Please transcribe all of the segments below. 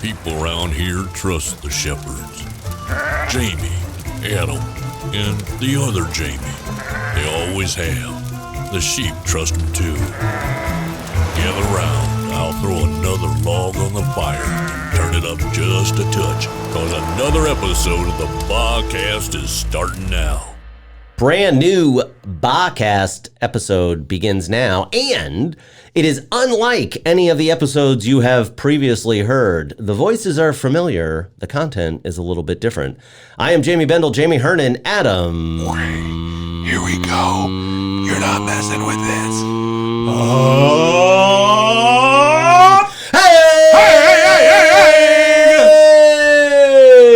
People around here trust the shepherds. Jamie, Adam, and the other Jamie. They always have. The sheep trust them too. Gather round, I'll throw another log on the fire and turn it up just a touch, cause another episode of the BHHcast is starting now. Brand new BHHcast episode begins now, and it is unlike any of the episodes you have previously heard. The voices are familiar. The content is a little bit different. I am Jamie Bendel, Jamie Hernan, Adam. Here we go. You're not messing with this.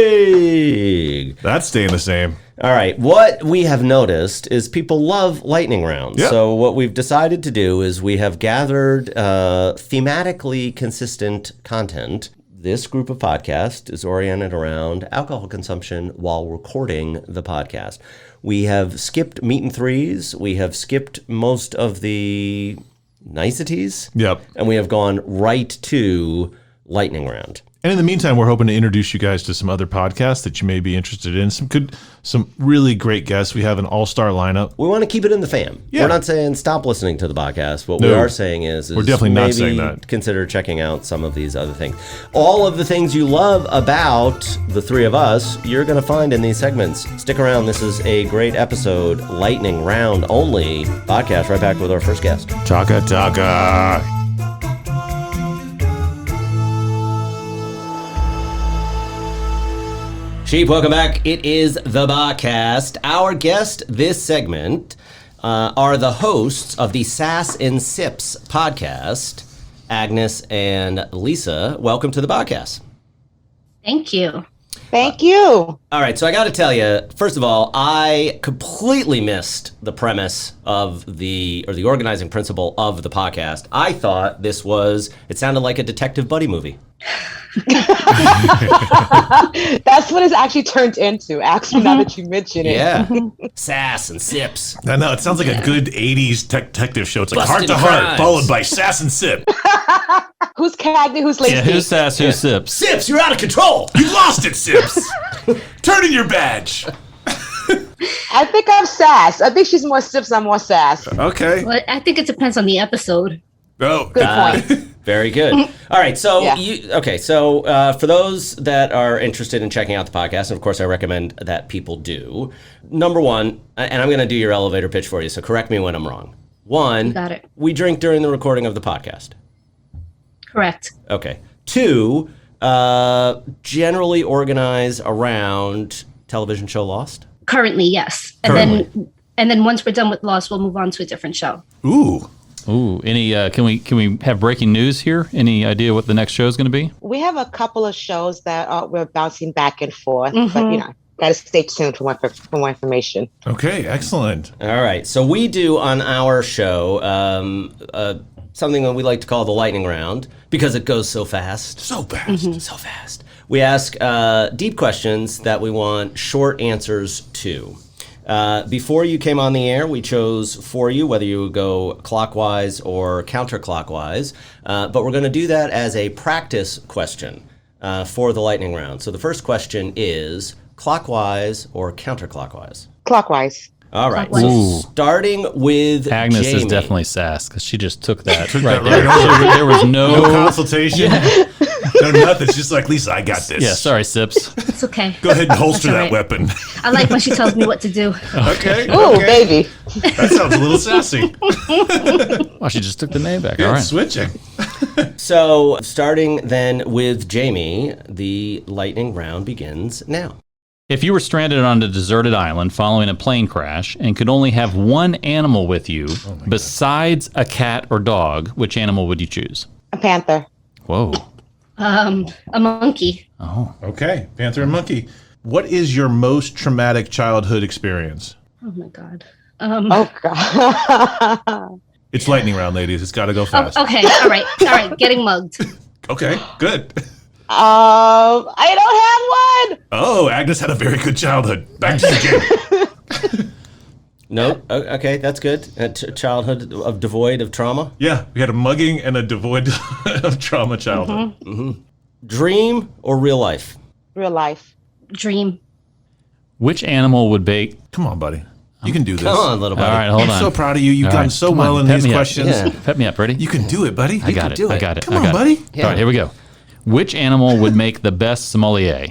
Hey! That's staying the same. All right, what we have noticed is people love lightning rounds. Yep. So what we've decided to do is we have gathered thematically consistent content. This group of podcasts is oriented around alcohol consumption while recording the podcast. We have skipped meat and threes. We have skipped most of the niceties. Yep. And we have gone right to lightning round. And in the meantime, we're hoping to introduce you guys to some other podcasts that you may be interested in. Some really great guests. We have an all-star lineup. We want to keep it in the fam. Yeah. We're not saying stop listening to the podcast. What we No. are saying is We're definitely not maybe saying that. Consider checking out some of these other things. All of the things you love about the three of us, you're going to find in these segments. Stick around. This is a great episode, lightning round only podcast. Right back with our first guest. Taka taka. Sheep, welcome back. It is the BHHcast. Our guest this segment are the hosts of the Sass and Sips podcast, Agnes and Lisa. Welcome to the BHHcast. Thank you. Thank you. All right, so I got to tell you, first of all, I completely missed the premise of the organizing principle of the podcast. I thought it sounded like a detective buddy movie. That's what it's actually turned into, actually, now that you mention it. Yeah. Sass and Sips. I know, it sounds like a good 80s detective show. It's like Busted Heart to Heart, crimes. followed by Sass and Sip. Who's Cagney? Who's Lacey? Yeah, who's Sass, who's Sips? Sips, you're out of control. You lost it, Sips. Turn in your badge. I think I'm Sass. I think she's more Sips, I'm more Sass. Okay. Well, I think it depends on the episode. Oh, Good point. Very good. All right, so Yeah. for those that are interested in checking out the podcast, and of course I recommend that people do, number one, and I'm going to do your elevator pitch for you, so correct me when I'm wrong. One, Got it. we drink during the recording of the podcast. Correct. Okay. Two, generally organize around television show Lost. Currently, yes. And then once we're done with Lost, we'll move on to a different show. Ooh. Ooh, any? Can we have breaking news here? Any idea what the next show is going to be? We have a couple of shows that we're bouncing back and forth, but gotta stay tuned for more information. Okay, excellent. All right. So we do on our show something that we like to call the lightning round because it goes so fast. So fast. So fast. We ask deep questions that we want short answers to. Before you came on the air, we chose for you whether you would go clockwise or counterclockwise, but we're going to do that as a practice question for the lightning round. So the first question is clockwise or counterclockwise? Clockwise. All right. Clockwise. So Ooh. starting with Agnes Jamie. is definitely Sass because she just took that Took right that there. right There was no. No consultation. No nothing. It's just like, Lisa, I got this. Yeah, sorry, Sips. It's okay. Go ahead and holster That's that all right. weapon. I like when she tells me what to do. Okay. Ooh, okay. baby. That sounds a little sassy. Well, she just took the name back. Good All right. switching. So starting then with Jamie, the lightning round begins now. If you were stranded on a deserted island following a plane crash and could only have one animal with you besides a cat or dog, which animal would you choose? A panther. Whoa. A monkey. Oh. Okay, Panther and Monkey. What is your most traumatic childhood experience? Oh my God. Oh, God. It's lightning round, ladies. It's got to go fast. Okay. All right. Getting mugged. Okay, good. I don't have one. Oh, Agnes had a very good childhood. Back to the game. No? Okay, that's good. A childhood devoid of trauma? Yeah, we had a mugging and a devoid of trauma childhood. Dream or real life? Real life. Dream. Which animal would bake? Come on, buddy. You can do this. Come on, little buddy. All right, hold I'm on. so proud of you. You've All done right, so come well on, in pep these me up. questions. Yeah. Pep me up. Ready? You can do it, buddy. I got it. do I it. got it. Come I on, got buddy. It. Yeah. All right, here we go. Which animal would make the best sommelier?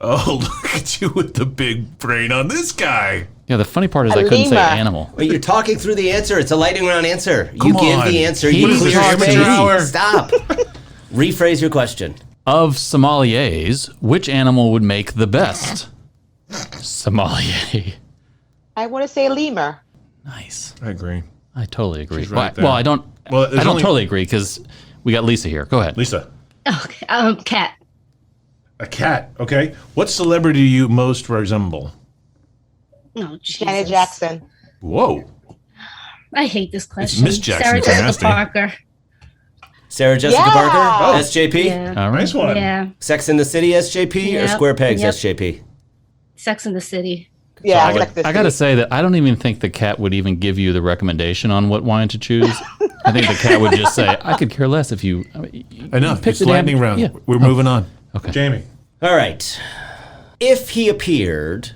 Oh, look at you with the big brain on this guy. Yeah, the funny part is A I couldn't say lemur. animal. Wait, you're talking through the answer. It's a lightning round answer. You Come give on. the answer. He You was clear talking space. to me. Stop. Rephrase your question. Of sommeliers, which animal would make the best sommelier? I want to say lemur. Nice. I agree. I totally agree. She's right well, there. I don't. Well, I there's don't only- totally agree because we got Lisa here. Go ahead. Lisa, Okay. Cat. a cat. Okay. What celebrity do you most resemble? No, Jesus. Janet Jackson. Whoa. I hate this question. Miss Jackson Sarah is Jessica nasty. Parker. Sarah Jessica Yeah. Parker, Oh. SJP. Yeah. All right. Nice one. Yeah. Sex in the City, SJP, or Yep. Square Pegs, Yep. SJP. Sex in the City. Yeah, I, like this. I gotta say that I don't even think the cat would even give you the recommendation on what wine to choose. I think the cat would just say, "I could care less if you." Enough. pick It's the damn- lightning round. yeah. We're moving on. Okay. Jamie. All right. If he appeared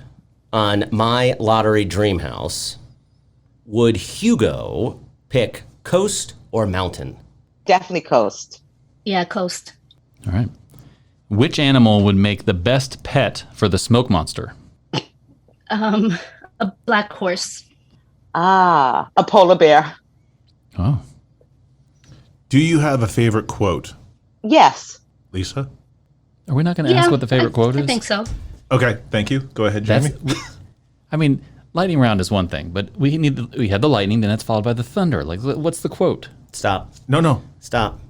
on My Lottery Dreamhouse, would Hugo pick coast or mountain? Definitely coast. Yeah, Coast. All right. Which animal would make the best pet for the smoke monster? A black horse. Ah, a polar bear. Oh, Do you have a favorite quote, Yes. Lisa? are we not going to ask what the favorite quote is? I think so. Okay. Thank you. Go ahead, That's. Jamie. I mean, lightning round is one thing, but we had the lightning, then that's followed by the thunder. Like, what's the quote? Stop. No. Stop.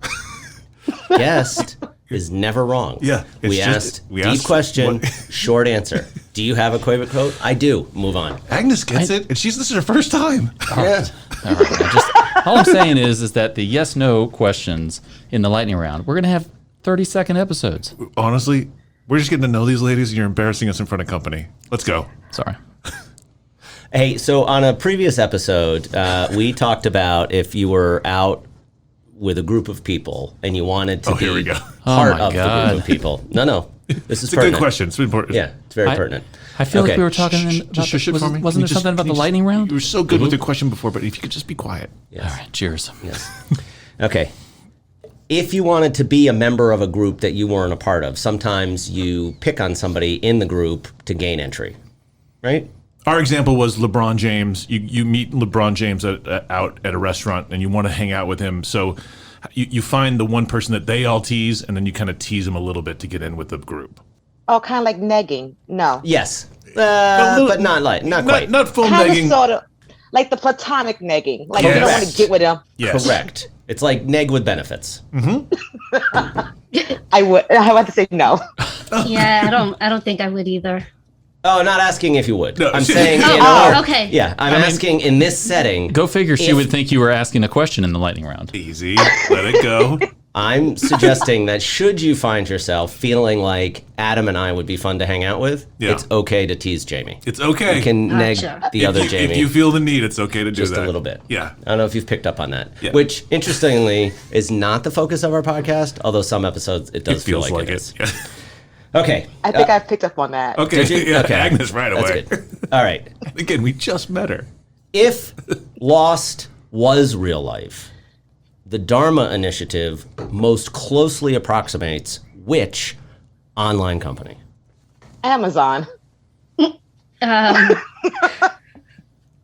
Guest is never wrong. Yeah, it's We just- asked we deep asked question, what- short answer. Do you have a favorite quote? I do. Move on. Agnes gets it, and this is her first time. Yeah. All right. All I'm saying is that the yes/no questions in the lightning round, we're going to have 30-second episodes. Honestly, we're just getting to know these ladies, and you're embarrassing us in front of company. Let's go. Sorry. Hey, so on a previous episode, we talked about if you were out with a group of people and you wanted to Oh, here we be go. part Oh, my of the God. group of people. No. This is It's a pertinent. good question. It's important. Yeah, it's very I- pertinent. I feel Okay. like we were talking about Just shush it for me. wasn't there something about the lightning round? You were so good with your question before, but if you could just be quiet. Yes. All right, cheers. Yes. Okay. If you wanted to be a member of a group that you weren't a part of, sometimes you pick on somebody in the group to gain entry, right? Our example was LeBron James. You meet LeBron James out at a restaurant, and you want to hang out with him. So you find the one person that they all tease, and then you kind of tease him a little bit to get in with the group. Oh, kind of like negging. No. Yes. little- But not quite. Not full Kind of negging. sort of like the platonic negging. Like you don't want to Correct. get with him. Yes. Correct. It's like neg with benefits. I would have to say no. Yeah, I don't think I would either. Oh, not asking if you would. No, I'm she- saying Oh, in oh, our- okay. Yeah, I'm asking in this setting. Go figure. She If- would think you were asking a question in the lightning round. Easy. Let it go. I'm suggesting that should you find yourself feeling like Adam and I would be fun to hang out with, Yeah. it's okay to tease Jamie. It's okay. You can neg Gotcha. the other if Jamie. you feel the need, it's okay to do just that. a little bit. Yeah. I don't know if you've picked up on that. Yeah. Which, interestingly, is not the focus of our podcast, although some episodes it does It feel feels like like it it. is. Yeah. Okay. I think I've picked up on that. Okay. Did you? Yeah, Okay. Agnes right That's away. good. All right. Again, we just met her. If Lost was real life, the Dharma Initiative most closely approximates which online company? Amazon.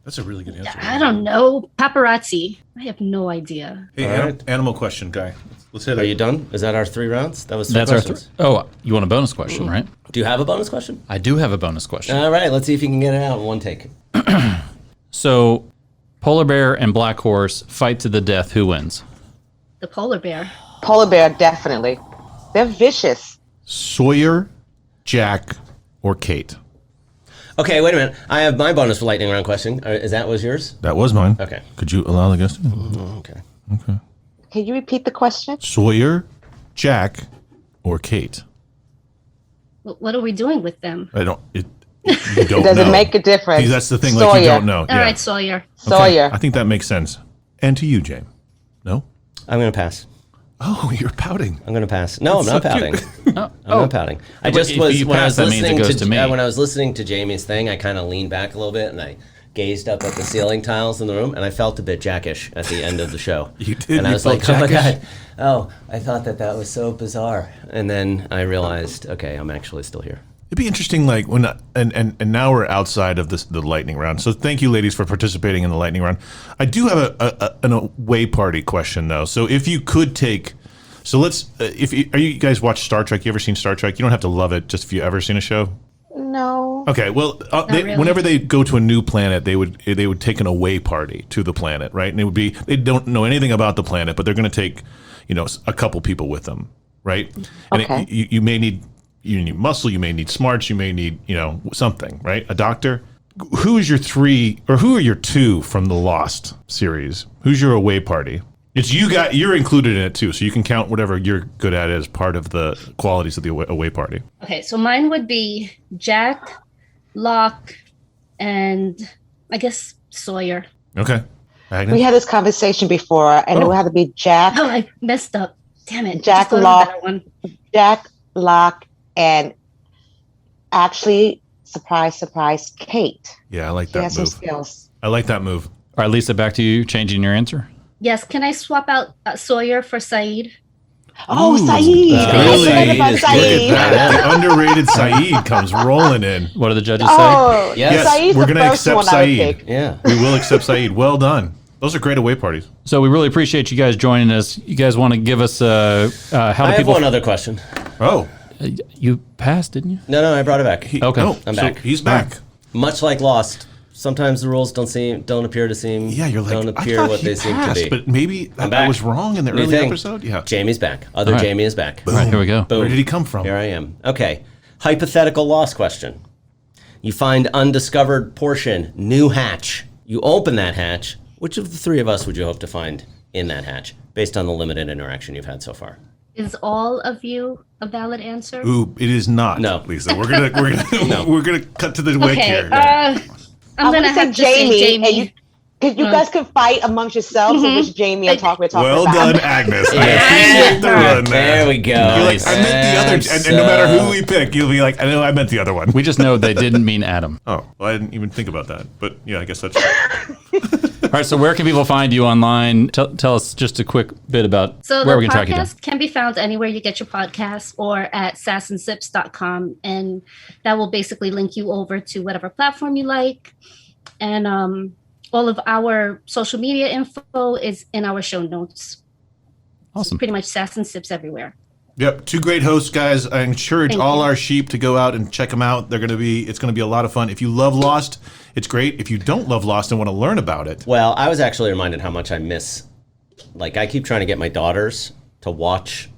That's a really good answer. I don't know. Paparazzi. I have no idea. Hey, All right. animal question, guy. Let's hit Are it. you done? Is that our 3 rounds? That was 3 That's our. questions. Oh, you want a bonus question, right? Do you have a bonus question? I do have a bonus question. All right, let's see if you can get it out in one take. So, polar bear and black horse fight to the death. Who wins? The polar bear. Polar bear, definitely. They're vicious. Sawyer, Jack, or Kate? Okay, wait a minute. I have my bonus lightning round question. Is that was yours? That was mine. Okay. Could you allow the guest? Okay. Can you repeat the question? Sawyer, Jack, or Kate? What are we doing with them? I don't. You don't Does know. it make a difference? See, that's the thing. Like you Sawyer. don't know. All right, Sawyer. Okay, Sawyer. I think that makes sense. And to you, James. No. I'm going to pass. Oh, you're pouting. I'm going to pass. No, I'm not pouting. Oh, I'm not pouting. I just if was you when I pass, was that means it listening goes to to me. when I was listening to Jamie's thing, I kind of leaned back a little bit and I gazed up at the ceiling tiles in the room, and I felt a bit jackish at the end of the show. You did? And I You was felt like, oh my jackish? god, oh, I thought that was so bizarre. And then I realized, okay, I'm actually still here. It'd be interesting, like when and now we're outside of the lightning round. So thank you, ladies, for participating in the lightning round. I do have an away party question though. So if you could take, so let's are you guys watch Star Trek? You ever seen Star Trek? You don't have to love it. Just if you ever seen a show. No. Okay, well, really. whenever they go to a new planet, they would take an away party to the planet, right? And it would be they don't know anything about the planet, but they're going to take, a couple people with them, right? And Okay. you may need muscle, you may need smarts, you may need something, right? A doctor. Who is your three, or who are your two from the Lost series? Who's your away party? It's you're included in it too, so you can count whatever you're good at as part of the qualities of the away party. Okay, so mine would be Jack, Locke, and I guess Sawyer. Okay, Agnes? We had this conversation before, and it would have to be Jack, Oh, I messed up. Damn it. Jack, Just thought of a Locke. better one. Jack, Locke, and actually, surprise, Kate. Yeah, I like She that has some move. skills. I like that move. All right, Lisa, back to you. Changing your answer. Yes, can I swap out Sawyer for Saeed? Oh, Ooh, Saeed! really? I forgot about Look at Saeed. that. The underrated Saeed comes rolling in. What do the judges say? Oh, Yes, Saeed's we're the gonna first accept one I would Saeed. pick. Yeah. We will accept Saeed. Well done. Those are great away parties. So we really appreciate you guys joining us. You guys want to give us how do I have people? one other question. Oh, You passed, didn't you? No, I brought it back. Okay. No, I'm so back. He's back. Much like Lost, sometimes the rules don't appear to seem Yeah, you're like, don't I appear thought what he they seem to passed, be. but maybe I back. was wrong in the New early thing. episode. Yeah. Jamie's back. Other All right. Jamie is back. All right, here we go. Boom. Where did he come from? Here I am. Okay. Hypothetical Lost question. You find undiscovered portion, new hatch. You open that hatch. Which of the three of us would you hope to find in that hatch, based on the limited interaction you've had so far? Is all of you a valid answer? Ooh, it is not. No. Lisa. We're gonna cut to the wake Okay, here. I'm I'm gonna gonna say have to say Jamie, Jamie. and you guys can fight amongst yourselves of which Jamie we're talking Well about. done, Agnes. I Yeah. appreciate the run There we go. You're like, I meant the other, and no matter who we pick, you'll be like, I know I meant the other one. We just know they didn't mean Adam. Oh, well, I didn't even think about that. But yeah, I guess that's true. All right, so where can people find you online? Tell us just a quick bit about So where the we can track you down. podcast can be found anywhere you get your podcasts or at sasandsips.com. And that will basically link you over to whatever platform you like. And all of our social media info is in our show notes. Awesome. Pretty much Sass and Sips everywhere. Yep, two great hosts, guys. I encourage Thank all you. our sheep to go out and check them out. It's gonna be a lot of fun. If you love Lost, it's great. If you don't love Lost and want to learn about it, Well, I was actually reminded how much I miss. Like, I keep trying to get my daughters to watch,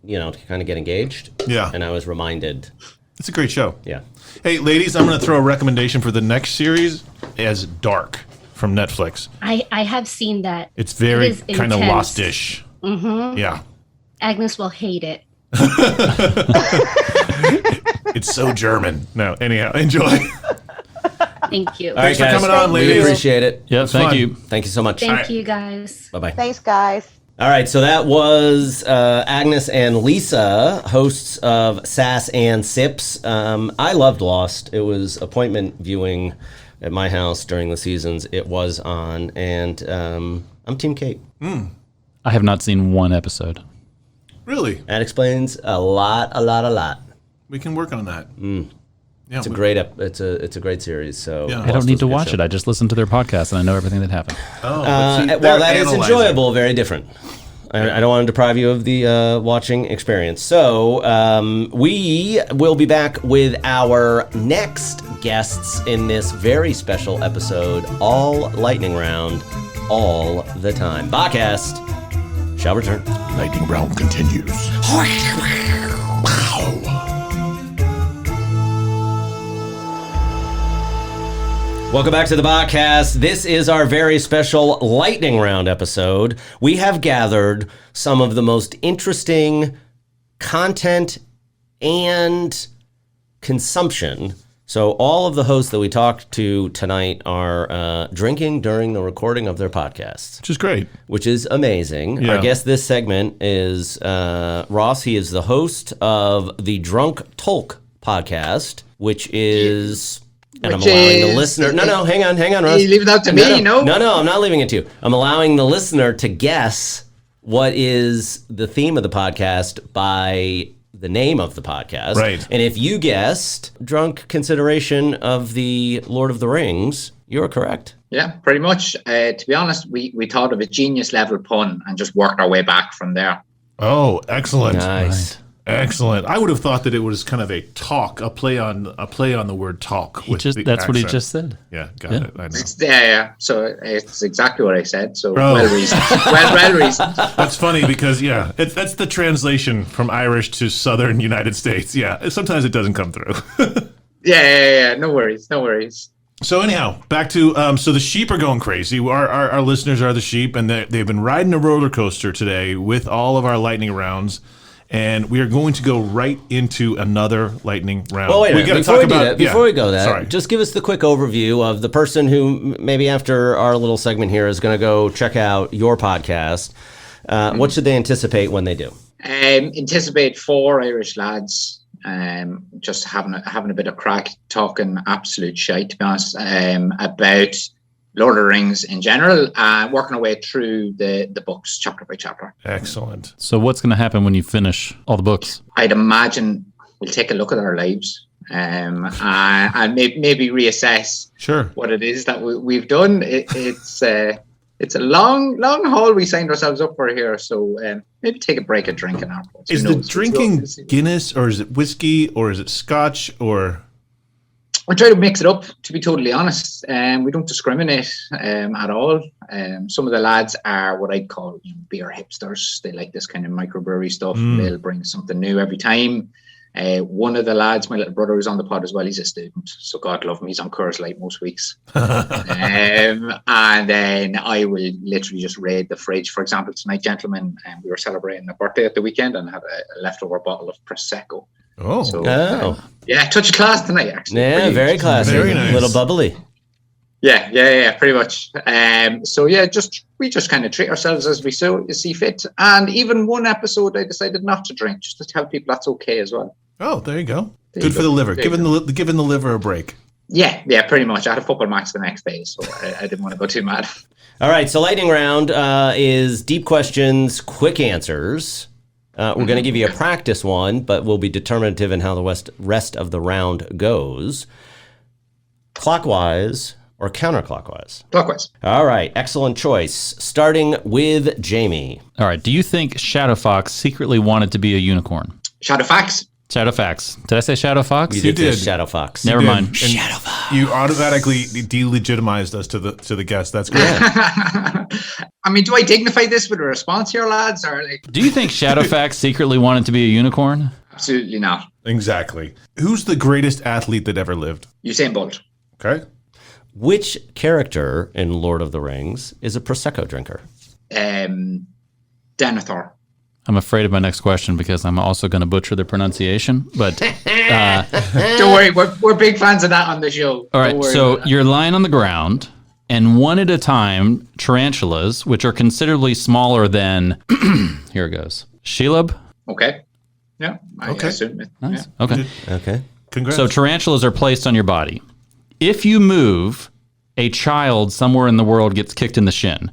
to kind of get engaged. Yeah. And I was reminded, it's a great show. yeah. Hey, ladies, I'm gonna throw a recommendation for the next series as Dark from Netflix. I have seen that. It's very It is kind of intense. Lost-ish. Mm-hmm. Yeah. Agnes will hate it. It's so German. No, anyhow, enjoy. Thank you. All right, for guys. coming on, We ladies. appreciate it. Yeah, thank fun. you. Thank you so much. Thank you, guys. Bye-bye. Thanks, guys. All right, so that was Agnes and Lisa, hosts of Sass and Sips. I loved Lost. It was appointment viewing at my house during the seasons it was on, and I'm Team Kate. I have not seen one episode. Really? That explains a lot. We can work on that. Yeah, It's a great it's a great series. So Yeah. I don't need to watch it. I just listen to their podcast and I know everything that happened. Well, that is enjoyable. Very different. I don't want to deprive you of the watching experience. So we will be back with our next guests in this very special episode, all lightning round, all the time. BHHcast shall return. Lightning round continues. Welcome back to the BHHcast. This is our very special lightning round episode. We have gathered some of the most interesting content and consumption So all of the hosts that we talked to tonight are drinking during the recording of their podcasts, Which is great. which is amazing. Yeah. Our guest this segment is Ross. He is the host of the Drunk Tolk podcast, which is... And I'm Which allowing the is- listener... No, hang on, Ross. You leave it out to me, no? No, I'm not leaving it to you. I'm allowing the listener to guess what is the theme of the podcast by the name of the podcast. Right. And if you guessed drunk consideration of the Lord of the Rings, you're correct. Yeah, pretty much. To be honest, we thought of a genius level pun and just worked our way back from there. Oh, excellent. Nice. Excellent. I would have thought that it was kind of a play on the word talk. That's what he just said. Yeah, got it. I know. Yeah. So it's exactly what I said. So Oh. well reasoned. well reasoned. That's funny because that's the translation from Irish to Southern United States. Yeah, sometimes it doesn't come through. Yeah. No worries. So anyhow, back to so the sheep are going crazy. Our listeners are the sheep, and they've been riding a roller coaster today with all of our lightning rounds. And we are going to go right into another lightning round. Well, wait a we minute. gotta Before we go there, Sorry. just give us the quick overview of the person who maybe after our little segment here is going to go check out your podcast. What should they anticipate when they do? Anticipate 4 Irish lads just having a bit of crack, talking absolute shite, to be honest, about Lord of the Rings in general, working our way through the books chapter by chapter. Excellent. So what's going to happen when you finish all the books? I'd imagine we'll take a look at our lives and maybe reassess Sure. what it is that we've done. It's a long haul we signed ourselves up for here, so maybe take a break at drinking afterwards. Is the drinking Guinness or is it whiskey or is it Scotch or? We try to mix it up, to be totally honest. We don't discriminate at all. Some of the lads are what I'd call beer hipsters. They like this kind of microbrewery stuff. They'll bring something new every time. One of the lads, my little brother, who's on the pod as well, he's a student. So God love him. He's on Coors Light most weeks. And then I will literally just raid the fridge. For example, tonight, gentlemen, we were celebrating a birthday at the weekend and had a leftover bottle of Prosecco. Oh. So, Yeah, touch of class tonight, actually. very classy. Very nice. A little bubbly. Yeah, pretty much. We just kind of treat ourselves as we see fit. And even one episode, I decided not to drink, just to tell people that's okay as well. Oh, there you go. There Good you for go. the liver. There you Giving the liver a break. Yeah, pretty much. I had a football match the next day, so I didn't want to go too mad. All right, so lightning round is deep questions, quick answers. We're going to give you a practice one, but we'll be determinative in how the rest of the round goes. Clockwise or counterclockwise? Clockwise. All right, excellent choice. Starting with Jamie. All right. Do you think Shadowfox secretly wanted to be a unicorn? Shadowfax. Shadowfax. Did I say Shadowfox? You did did. say Shadow Fox. Never Did. mind. And you automatically delegitimized us to the guest. That's great. I mean, do I dignify this with a response here, lads? Or Do you think Shadowfax secretly wanted to be a unicorn? absolutely not. Exactly. Who's the greatest athlete that ever lived? Usain Bolt. Okay. Which character in Lord of the Rings is a Prosecco drinker? Denethor. I'm afraid of my next question because I'm also going to butcher the pronunciation. But Don't worry, we're big fans of that on the show. all Don't right, worry so about that. you're lying on the ground, and one at a time, tarantulas, which are considerably smaller than, here it goes, Shelob. Okay. Yeah, I Okay. assume it. Nice. Yeah. Okay. Okay. Congrats. So tarantulas are placed on your body. If you move, a child somewhere in the world gets kicked in the shin.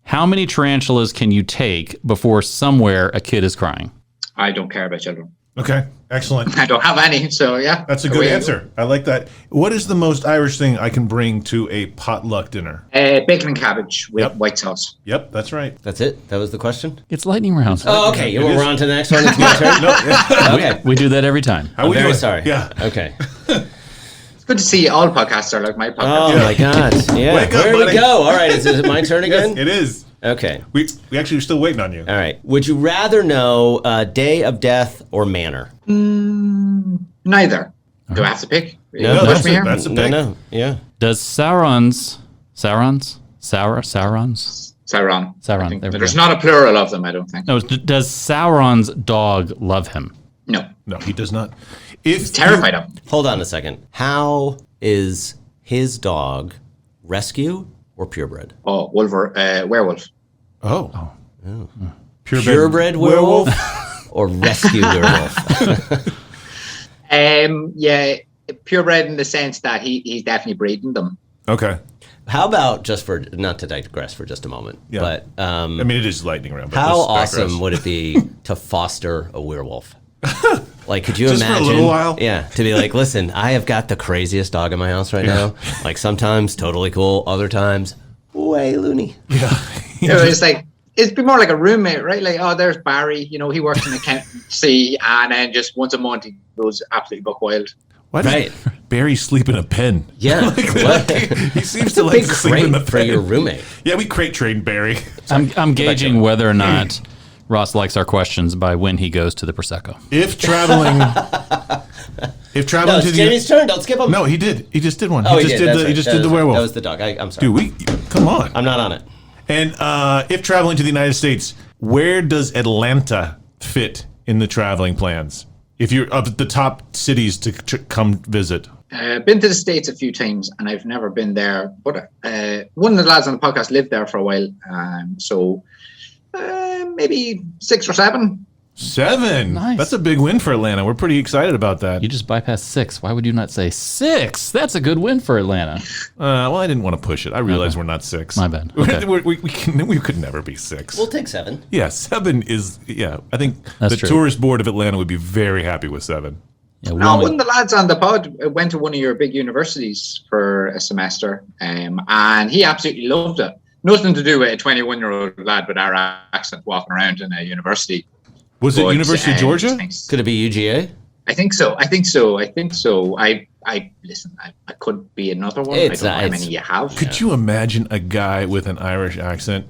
How many tarantulas can you take before somewhere a kid is crying? I don't care about children. Okay. Excellent. I don't have any, so yeah. That's a Away good I go. answer. I like that. What is the most Irish thing I can bring to a potluck dinner? Bacon and cabbage with Yep. white sauce. Yep, that's right. That's it? That was the question? It's lightning round. Oh, okay. It We're is. on to the next one. It's my turn? Okay. We do that every time. How I'm we very doing? sorry. Yeah. Okay. It's good to see all podcasts are like my podcast. Oh, my God. Yeah. Wake up, Where do we buddy. go? All right. Is it my turn again? Yes, it is. Okay. We actually are still waiting on you. All right. Would you rather know day of death or manor? Neither. Do I have to pick? No, You push that's me it. here? That's a No, pick. no. Yeah. Does Sauron's Sauron. Sauron, I think. there we There's go. not a plural of them, I don't think. No, does Sauron's dog love him? No. No, he does not. He's terrified of him. Hold on a second. How is his dog rescue or purebred? Oh, werewolf. Oh. Purebred werewolf or rescue werewolf? Yeah, purebred in the sense that he's definitely breeding them. Okay. How about, just for, not to digress for just a moment, Yeah. but I mean, it is lightning round. But how let's digress. awesome would it be to foster a werewolf? Like, could you Just for a imagine? little while? Yeah, to be like, listen, I have got the craziest dog in my house right now. Like, sometimes totally cool, other times way loony. It's like, it'd be more like a roommate, right? Like, oh, there's Barry, he works in accountancy, and then just once a month he goes absolutely buck wild. Why does Right. Barry sleep in a pen? Yeah, He seems it's to a like big to sleep in the crate for pen. your roommate. Yeah, we crate trained Barry. I'm gauging whether or not Ross likes our questions by when he goes to the Prosecco. If traveling, No, to it's Jamie's turn. Don't skip him. No, he did. He just did one. Oh, he just did That's the right. he just That did the was- werewolf. That was the dog. I'm sorry. Dude, come on. I'm not on it. And if traveling to the United States, where does Atlanta fit in the traveling plans? If you're of the top cities to come visit. Been to the States a few times, and I've never been there. But one of the lads on the podcast lived there for a while, so maybe 6 or 7. 7. Nice. That's a big win for Atlanta. We're pretty excited about that. You just bypassed 6. Why would you not say 6? That's a good win for Atlanta. Well, I didn't want to push it. I realize we're not 6. My bad. Okay. We could never be 6. We'll take 7. Yeah, 7 is. Yeah, I think That's the true. tourist board of Atlanta would be very happy with 7. Yeah, No, one of the lads on the pod went to one of your big universities for a semester, and he absolutely loved it. Nothing to do with a 21-year-old lad with our accent walking around in a university. Was it But, University of Georgia? Could it be UGA? I think so. I listen. I could be another one. I don't know how many you have. Could you imagine a guy with an Irish accent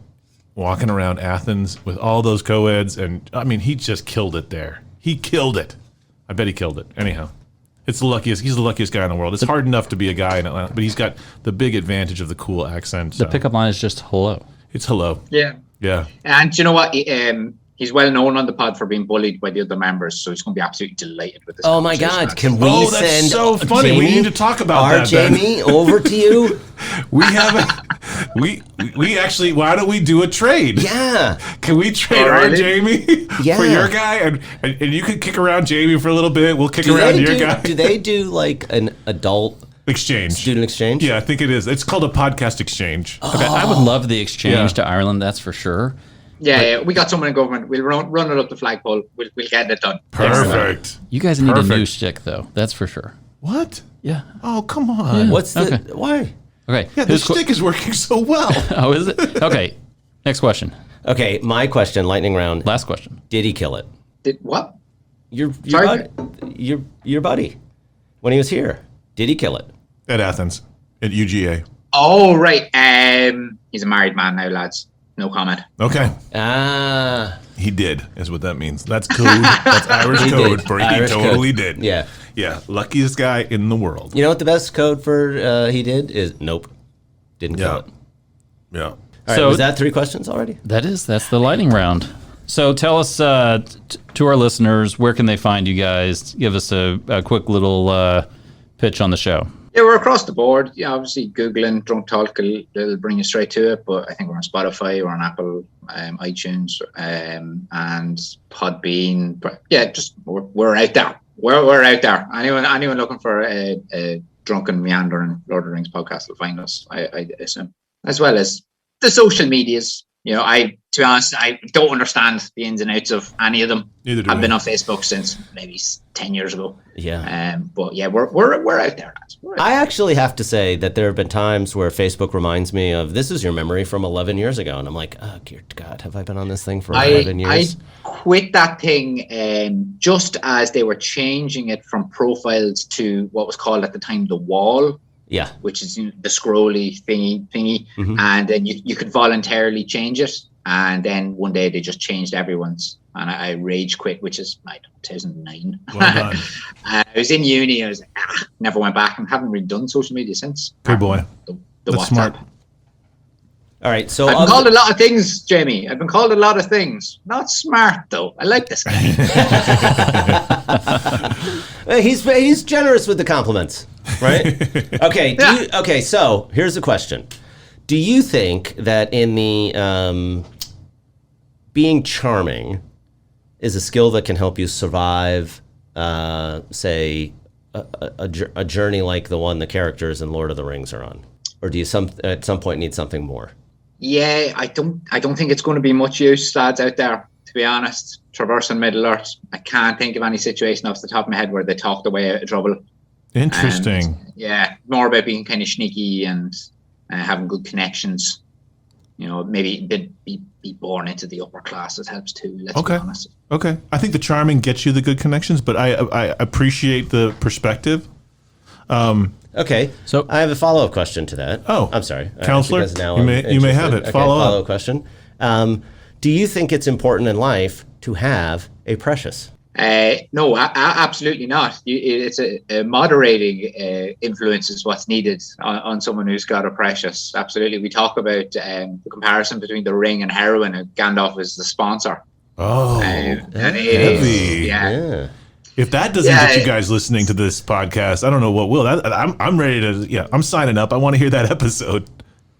walking around Athens with all those co-eds? And I mean, he just killed it there. He killed it. I bet he killed it. Anyhow, it's the luckiest. He's the luckiest guy in the world. It's hard enough to be a guy in Atlanta, but he's got the big advantage of the cool accent. The so. pickup line is just hello. It's hello. Yeah. Yeah. And you know what? He's well known on the pod for being bullied by the other members, so he's going to be absolutely delighted with this. Oh my conversation. God! Can we Oh, that's send so funny. We Jamie, need to talk about our that, Ben. Jamie over to you? We haven't. we actually. Why don't we do a trade? Yeah. Can we trade Oh, our really? Jamie Yeah. for your guy, and you can kick around Jamie for a little bit. We'll kick around your guy. Do they do like an adult Exchange. student exchange? Yeah, I think it is. It's called a podcast exchange. Okay, I would love the exchange Yeah. to Ireland, that's for sure. Yeah, we got someone in government. We'll run it up the flagpole. We'll get it done. Perfect. You guys need a new Perfect. shtick, though. That's for sure. What? Yeah. Oh, come on. What's the Okay. why? Okay. Yeah, the who's qu- stick is working so well. Oh, is it? Okay. Next question. Okay, my question, lightning round. Last question. Did he kill it? Did what? Your Sorry? buddy, your buddy, when he was here, did he kill it? At Athens, at UGA. Oh, right. He's a married man now, lads. No comment. Okay. Ah, He did, is what that means. That's code. That's Irish He code did. for Irish he code. totally did. yeah. Yeah. Luckiest guy in the world. You know what the best code for he did is? Nope, didn't kill Yeah. it. Yeah. All right, So- was that 3 questions already? That's the lightning round. So tell us to our listeners, where can they find you guys? Give us a quick little pitch on the show. Yeah, we're across the board. Yeah, obviously Googling Drunk Talk will bring you straight to it. But I think we're on Spotify, we're on Apple, iTunes, and Podbean. But yeah, just we're out there. We're out there. Anyone looking for a drunken meandering Lord of the Rings podcast will find us. I assume, as well as the social medias. You know, to be honest, I don't understand the ins and outs of any of them. Neither do I've we. been on Facebook since maybe 10 years ago. Yeah. But yeah, we're out there, lads. We're out I actually have to say that there have been times where Facebook reminds me of this is your memory from 11 years ago, and I'm like, oh dear God, have I been on this thing for 11 I years? quit that thing just as they were changing it from profiles to what was called at the time the wall, Yeah. which is the scrolly thingy, Mhm. and then you could voluntarily change it. And then one day they just changed everyone's, and I rage quit, which is 2009. Well done. I was in uni. I was like, never went back, and haven't really done social media since. Good boy. The That's WhatsApp. smart. All All right. So I've been called a lot of things, Jamie. I've been called a lot of things. Not smart though. I like this guy. he's generous with the compliments, right? Okay. Okay. So here's the question: do you think that in the being charming is a skill that can help you survive, say, a journey like the one the characters in Lord of the Rings are on, or do you at some point need something more? Yeah, I don't think it's going to be much use, lads, out there, to be honest. Traversing Middle Earth, I can't think of any situation off the top of my head where they talked their way out of trouble. Interesting. And, yeah, more about being kind of sneaky and having good connections. You know, maybe be born into the upper classes helps too, let's be honest. Okay. I think the charming gets you the good connections, but I appreciate the perspective. Okay, so I have a follow-up question to that. Oh, I'm sorry, Counselor. You may have it. Okay, follow-up question. Do you think it's important in life to have a precious? No, absolutely not. It's a moderating influence is what's needed on someone who's got a precious. Absolutely. We talk about the comparison between the ring and heroin, and Gandalf is the sponsor. Oh, and heavy. Yeah. If that doesn't get you guys listening to this podcast, I don't know what will. I'm ready to. Yeah, I'm signing up. I want to hear that episode.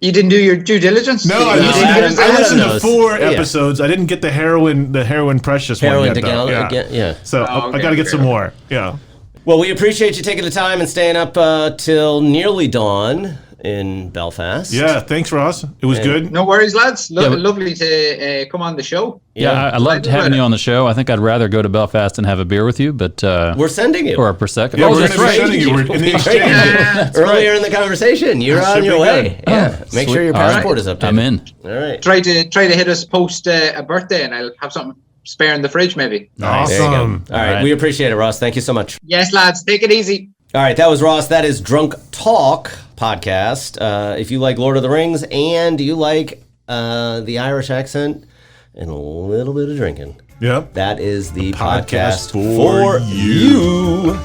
You didn't do your due diligence? No, I listened to 4 episodes. I didn't get the heroin precious one yet, though. Yeah. So I got to get some more. Yeah. Well, we appreciate you taking the time and staying up till nearly dawn in Belfast. Yeah, thanks, Ross. It was good. No worries, lads. Lovely to come on the show. Yeah, I loved having you on the show. I think I'd rather go to Belfast and have a beer with you, but we're sending you. Or a Prosecco. Yeah, we're sending you. We're in the exchange. Earlier in the conversation, you're on your way. Yeah, make sure your passport is updated. I'm in. All right. Try to hit us post a birthday, and I'll have something spare in the fridge, maybe. Awesome. All right, we appreciate it, Ross. Thank you so much. Yes, lads. Take it easy. All right, that was Ross. That is Drunk Talk podcast. If you like Lord of the Rings and you like the Irish accent and a little bit of drinking, that is the podcast for you.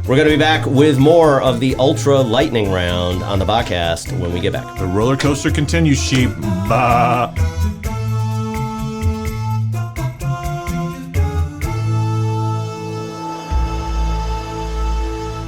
We're going to be back with more of the Ultra Lightning Round on the podcast when we get back. The roller coaster continues, sheep. Bye.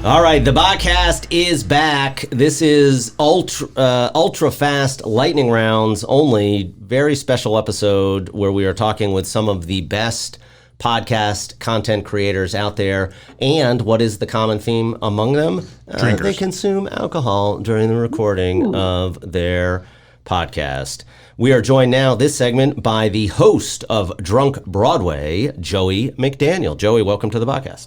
All right, the podcast is back. This is ultra fast lightning rounds only. Very special episode where we are talking with some of the best podcast content creators out there. And what is the common theme among them? They consume alcohol during the recording of their podcast. We are joined now, this segment, by the host of Drunk Broadway, Joey McDaniel. Joey, welcome to the podcast.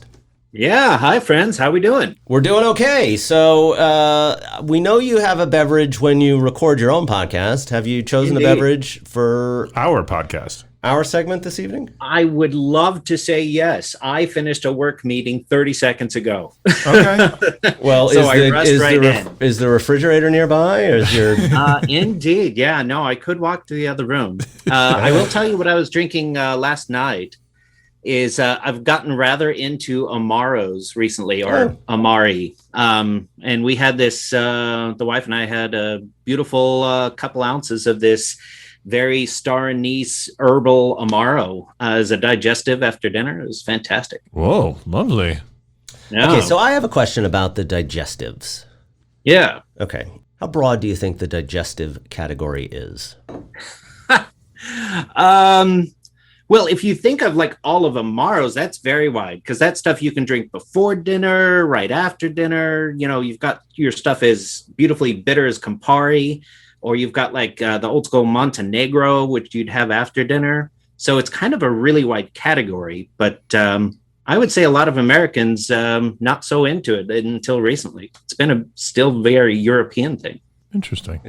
Yeah, hi friends. How we doing? We're doing okay. So we know you have a beverage when you record your own podcast. Have you chosen a beverage for our podcast? Our segment this evening? I would love to say yes. I finished a work meeting 30 seconds ago. Okay. Well, so is the refrigerator nearby, or is your? Indeed. Yeah. No, I could walk to the other room. I will tell you what I was drinking last night. I've gotten rather into Amaros recently, or Amari. And we had this, the wife and I had a beautiful couple ounces of this very star anise herbal Amaro as a digestive after dinner. It was fantastic. Whoa, lovely. Yeah. Okay, so I have a question about the digestives. Yeah. Okay. How broad do you think the digestive category is? Well, if you think of like all of Amaros, that's very wide because that stuff you can drink before dinner, right after dinner. You know, you've got your stuff as beautifully bitter as Campari, or you've got like the old school Montenegro, which you'd have after dinner. So it's kind of a really wide category, but I would say a lot of Americans not so into it until recently. It's been a still very European thing. Interesting.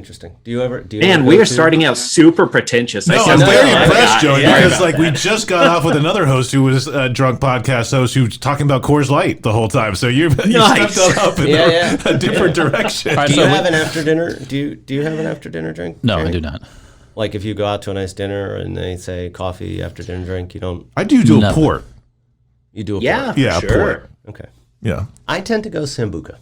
Do you ever? Man, we are starting out super pretentious. No, I'm very impressed, Joey, because like we just got off with another host who was a drunk podcast host who was talking about Coors Light the whole time. So you stepped that up in a different direction. Do you have an after dinner? Do you have an after dinner drink? No, I do not. Like if you go out to a nice dinner and they say coffee after dinner drink, you don't. I do a port. You do a port? Yeah, sure. Port. Okay. Yeah. I tend to go Sambuca.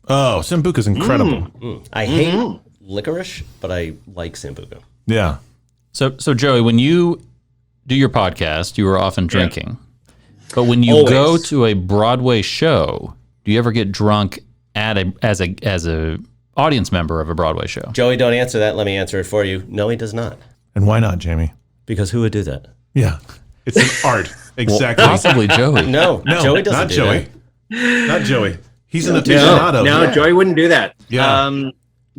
Oh, Sambuca's incredible. I hate licorice, but I like Sambuca. Yeah. So Joey, when you do your podcast, you are often drinking. But when you Always. go to a Broadway show, do you ever get drunk as a audience member of a Broadway show? Joey, don't answer that. Let me answer it for you. No, he does not. And why not, Jamie? Because who would do that? Yeah. It's an art. Exactly. Possibly Joey. No, Joey doesn't not do Joey. that. Not Joey. He's an aficionado. No, Joey wouldn't do that. Yeah.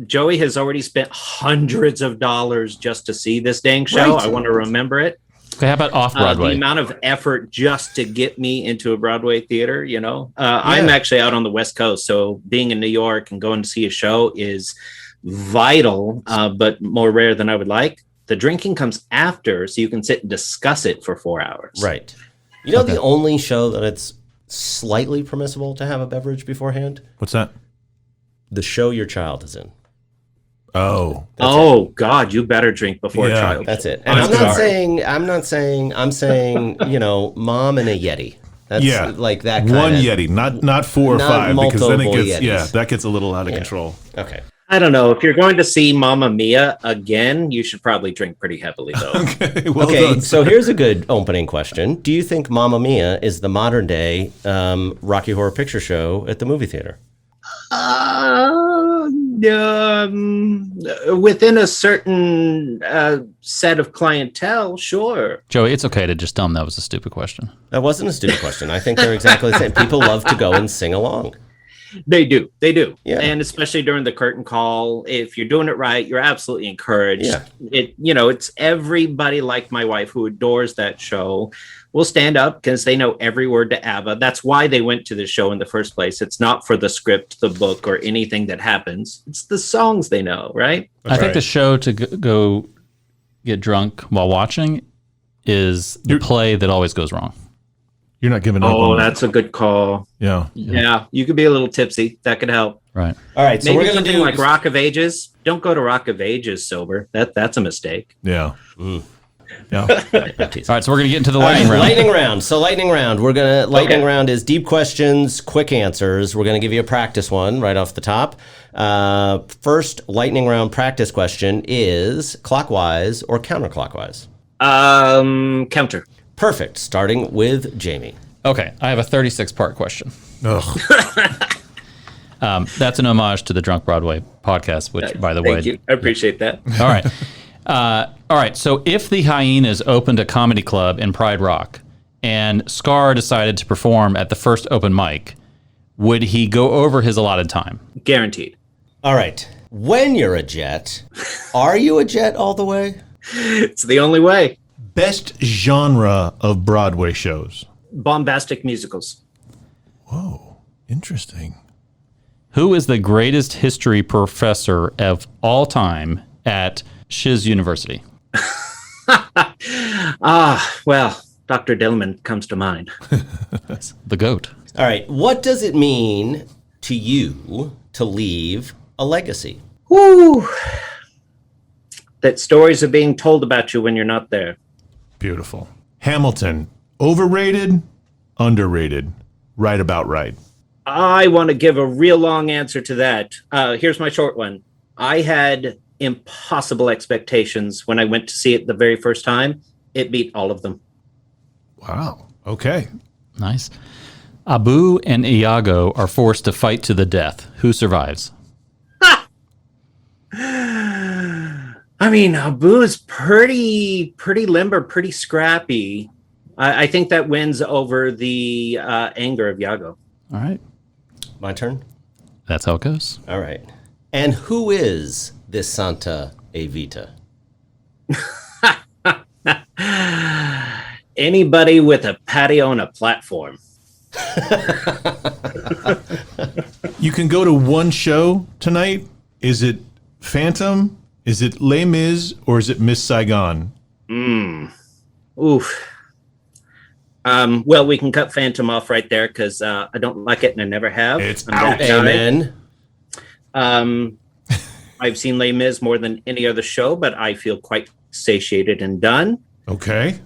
Joey has already spent hundreds of dollars just to see this dang show. Right. I want to remember it. Okay, how about off Broadway? The amount of effort just to get me into a Broadway theater, I'm actually out on the West Coast, so being in New York and going to see a show is vital, but more rare than I would like. The drinking comes after, so you can sit and discuss it for 4 hours. Right. You know the only show that it's slightly permissible to have a beverage beforehand? What's that? The show your child is in. Oh. God, you better drink before Yeah. child. That's it. And I'm not saying, mom and a Yeti. That's like that kind one of Yeti, not 4 or not 5, because then it multiple gets Yetis. that gets a little out of control. Okay. I don't know. If you're going to see Mamma Mia again, you should probably drink pretty heavily, though. Okay, so here's a good opening question. Do you think Mamma Mia is the modern day Rocky Horror Picture Show at the movie theater? Within a certain set of clientele, sure. Joey, it's okay to just tell them that was a stupid question. That wasn't a stupid question. I think they're exactly the same. People love to go and sing along. They do. Yeah. And especially during the curtain call, if you're doing it right, you're absolutely encouraged. Yeah. It's everybody like my wife who adores that show will stand up because they know every word to ABBA. That's why they went to the show in the first place. It's not for the script, the book, or anything that happens. It's the songs they know, right? I think the show to go get drunk while watching is the play that always goes wrong. You're not giving up. Oh, that's a good call. Yeah. Yeah, you could be a little tipsy. That could help. Right. All right, so Maybe we're going to something do like Rock of Ages. Don't go to Rock of Ages sober. That's a mistake. Yeah. Yeah. All right, so we're going to get into the lightning round. Lightning round. So lightning round. Lightning round is deep questions, quick answers. We're going to give you a practice one right off the top. First lightning round practice question is clockwise or counterclockwise? Counter. Perfect. Starting with Jamie. Okay, I have a 36-part question. Ugh. That's an homage to the Drunk Broadway podcast, which, by the way... Thank you. I appreciate that. All right. All right, so if the Hyenas opened a comedy club in Pride Rock and Scar decided to perform at the first open mic, would he go over his allotted time? Guaranteed. All right. When you're a jet, are you a jet all the way? It's the only way. Best genre of Broadway shows. Bombastic musicals. Whoa, interesting. Who is the greatest history professor of all time at Shiz University? Well, Dr. Dillman comes to mind. The GOAT. All right. What does it mean to you to leave a legacy? Woo! That stories are being told about you when you're not there. Beautiful. Hamilton, overrated, underrated, right about right. I want to give a real long answer to that. Here's my short one. I had impossible expectations when I went to see it the very first time. It beat all of them. Wow. Okay. Nice. Abu and Iago are forced to fight to the death. Who survives? I mean, Abu is pretty limber, pretty scrappy. I think that wins over the anger of Iago. All right. My turn? That's how it goes. All right. And who is this Santa Evita? Anybody with a patio and a platform. You can go to one show tonight. Is it Phantom? Is it Les Mis? Or is it Miss Saigon? Oof. Well, we can cut Phantom off right there because I don't like it and I never have. It's I'm out. that guy. Amen. I've seen Les Mis more than any other show, but I feel quite satiated and done. Okay.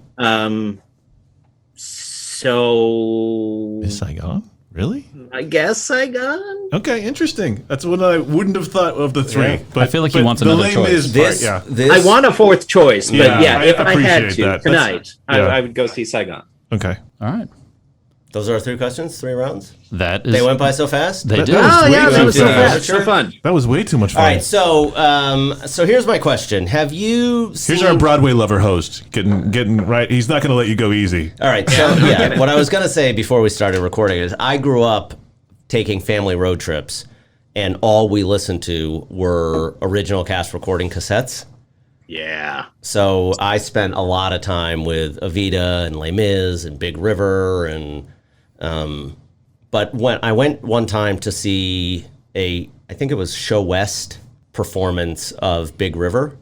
So Miss Saigon? Really? I guess Saigon. Okay, interesting. That's what I wouldn't have thought of the three. Yeah. But I feel like he wants the another Les choice. Mis part, This I want a fourth choice, but Yeah, if I I had appreciate to that. tonight, Yeah. I would go see Saigon. Okay. All right. Those are our 3 questions, 3 rounds. That is. They went by so fast. They did. that was way that too was so fast. fast. So fun. That was way too much fun. All right, so here's my question: Have you seen? Here's our Broadway lover host getting right. He's not going to let you go easy. All right, so yeah, what I was gonna say before we started recording is I grew up taking family road trips, and all we listened to were original cast recording cassettes. Yeah. So I spent a lot of time with Evita and Les Mis and Big River and. But when I went one time to see I think it was Show West performance of Big River,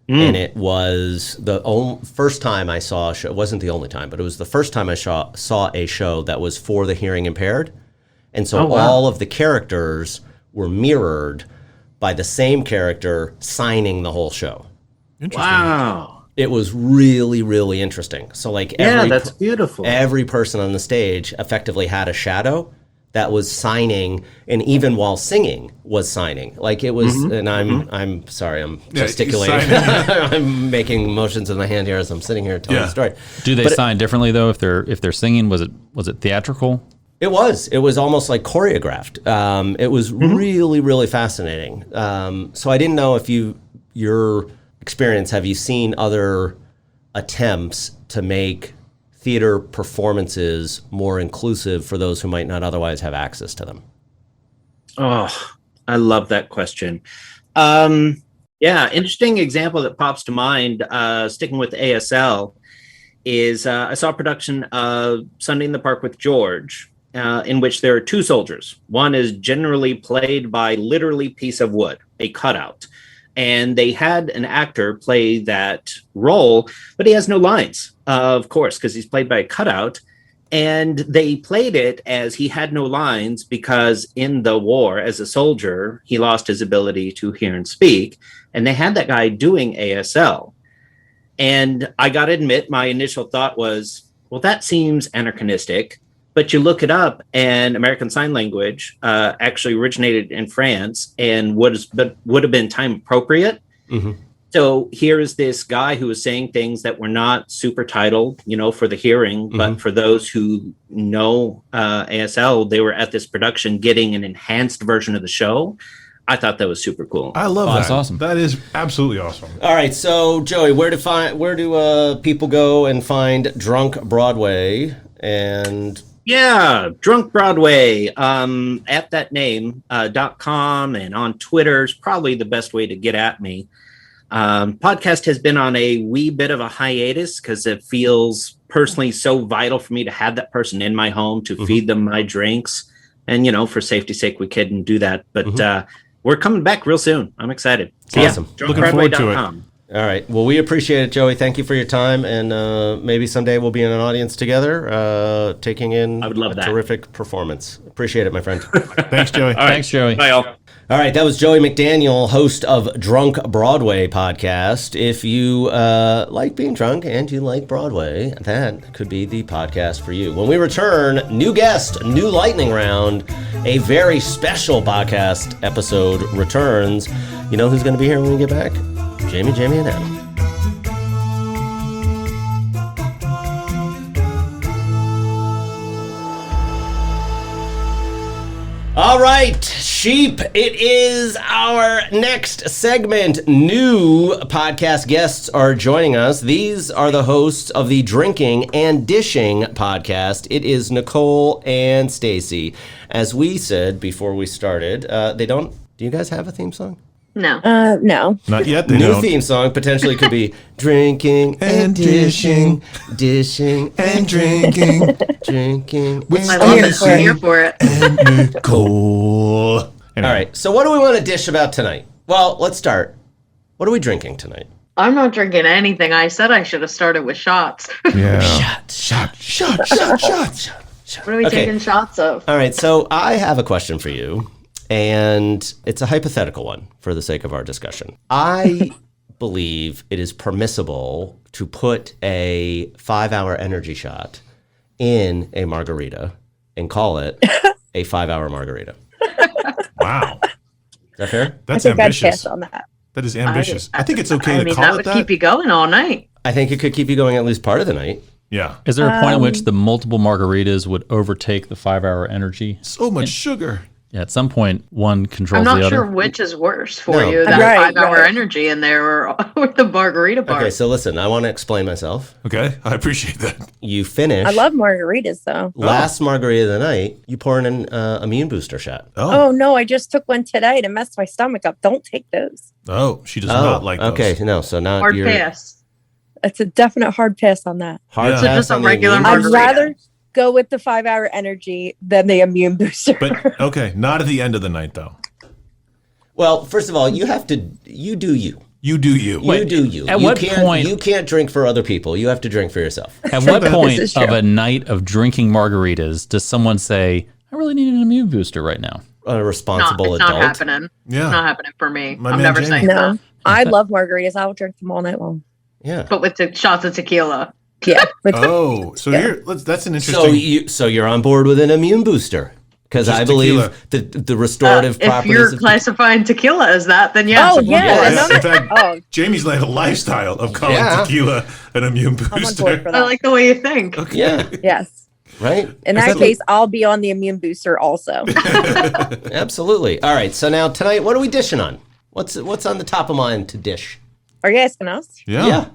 and it was the first time I saw a show. It wasn't the only time, but it was the first time I saw a show that was for the hearing impaired, and so all of the characters were mirrored by the same character signing the whole show. Interesting. Wow. It was really, really interesting. So like That's beautiful. every person on the stage effectively had a shadow that was signing, and even while singing was signing. Like it was, and I'm sorry, I'm gesticulating. I'm making motions in my hand here as I'm sitting here telling the story. Do they sign differently though? If they're singing, was it theatrical? It was almost like choreographed. It was really, really fascinating. So I didn't know if your experience, have you seen other attempts to make theater performances more inclusive for those who might not otherwise have access to them? Oh, I love that question. Interesting example that pops to mind, sticking with ASL, is I saw a production of Sunday in the Park with George, in which there are 2 soldiers. One is generally played by literally piece of wood, a cutout. And they had an actor play that role, but he has no lines, of course, because he's played by a cutout. And they played it as he had no lines because in the war, as a soldier, he lost his ability to hear and speak. And they had that guy doing ASL. And I got to admit, my initial thought was, well, that seems anachronistic. But you look it up, and American Sign Language actually originated in France and would have been time appropriate. So here is this guy who was saying things that were not super titled, for the hearing, but for those who know ASL, they were at this production getting an enhanced version of the show. I thought that was super cool. I love that. That's awesome. That is absolutely awesome. All right, so Joey, where do people go and find Drunk Broadway? And Drunk Broadway, at that name, .com, and on Twitter is probably the best way to get at me. Podcast has been on a wee bit of a hiatus because it feels personally so vital for me to have that person in my home to feed them my drinks. And, for safety's sake, we couldn't do that. But we're coming back real soon. I'm excited. So, awesome. Looking forward to it. drunkbroadway.com. all right, well, we appreciate it, Joey. Thank you for your time, and maybe someday we'll be in an audience together, taking in I would love that. terrific performance. Appreciate it, my friend. Thanks, Joey. Thanks, Joey. Bye, all. All right, that was Joey McDaniel, host of Drunk Broadway podcast. If you like being drunk and you like Broadway, that could be the podcast for you. When we return, new guest, new lightning round, a very special podcast episode returns. You know who's going to be here when we get back? Jamie, and Adam. All right, sheep, it is our next segment. New podcast guests are joining us. These are the hosts of the Drinking and Dishing podcast. It is Nicole and Stacy. As we said before we started, do you guys have a theme song? No. No. Not yet. They New don't. theme song potentially could be drinking and dishing, dishing and drinking, drinking. I love it. I'm here for it. Cool. Anyway. All right. So what do we want to dish about tonight? Well, let's start. What are we drinking tonight? I'm not drinking anything. I said I should have started with shots. Yeah. Shot. What are we taking shots of? All right. So I have a question for you. And it's a hypothetical one for the sake of our discussion. I believe it is permissible to put a 5-hour energy shot in a margarita and call it a 5-hour margarita. Wow. Is that fair? That's I think I'd ambitious. pass on that. That is ambitious. I think it's okay I to mean, call that it would that. keep you going all night. I think it could keep you going at least part of the night. Yeah. Is there a point at which the multiple margaritas would overtake the 5-hour energy? So much sugar. Yeah, at some point, one I'm controls not the sure other. which is worse for No. you, that Right, 5-hour right. energy in there or the margarita part. Okay, so listen, I want to explain myself. Okay. I appreciate that. You finish I love margaritas though. last margarita of the night, you pour in an immune booster shot. Oh no, I just took one today to mess my stomach up. Don't take those. Oh, she does not like those. Okay, no, so now Hard you're pass. It's a definite hard pass on that. hard Yeah. So pass just a on the regular immune I'd booster. margarita. rather go with the 5-hour energy than the immune booster. But okay, not at the end of the night though. Well, first of all, you have to. You do you. You do you. You do you. at you what can't, point- You can't drink for other people. You have to drink for yourself. At what point is of true. a night of drinking margaritas does someone say, I really need an immune booster right now? A responsible It's adult. not happening. Yeah. It's not happening for me. My I'm man never Jamie. saying No, that. I love margaritas. I will drink them all night long. Yeah. But with the shots of tequila. Yeah. with- Oh, so Yeah. that's an So interesting. you're on board with an immune booster because Just I believe tequila. the restorative If properties. you're of classifying tequila as that, then yes. Oh, I'm on yeah. board. no, in fact, Oh, Jamie's led a lifestyle of calling Yeah. tequila an immune I'm on board booster. for I that. like the way you think. Yeah. Yes. Right. In that case, I'll be on the immune booster also. Absolutely. All right. So now tonight, what are we dishing on? What's on the top of mind to dish? Are you asking us? Yeah.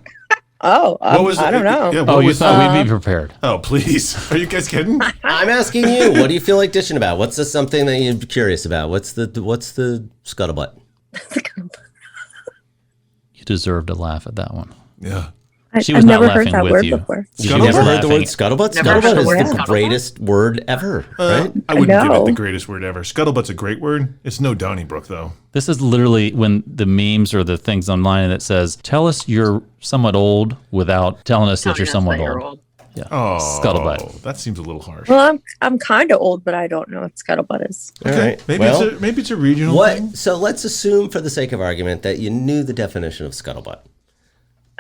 Oh, What was I don't know. Yeah, Oh, what you was thought we'd be prepared. Oh, please. Are you guys kidding? I'm asking you. What do you feel like dishing about? What's something that you're curious about? What's the scuttlebutt? You deserve to laugh at that one. Yeah. She I've was not never heard laughing that with word you. before. You've Scuttlebutt? never heard the word Laughing. scuttlebutt? Never heard Scuttlebutt the is word the scuttlebutt? greatest word ever, right? I wouldn't give it know. the greatest word ever. Scuttlebutt's a great word. It's no Donnybrook, though. This is literally when the memes or the things online that says, tell us you're somewhat old without telling us that you're somewhat old. Yeah. Oh, Scuttlebutt. That seems a little harsh. Well, I'm kind of old, but I don't know what scuttlebutt is. All right. Maybe Well, it's a regional what? thing. So let's assume, for the sake of argument, that you knew the definition of scuttlebutt.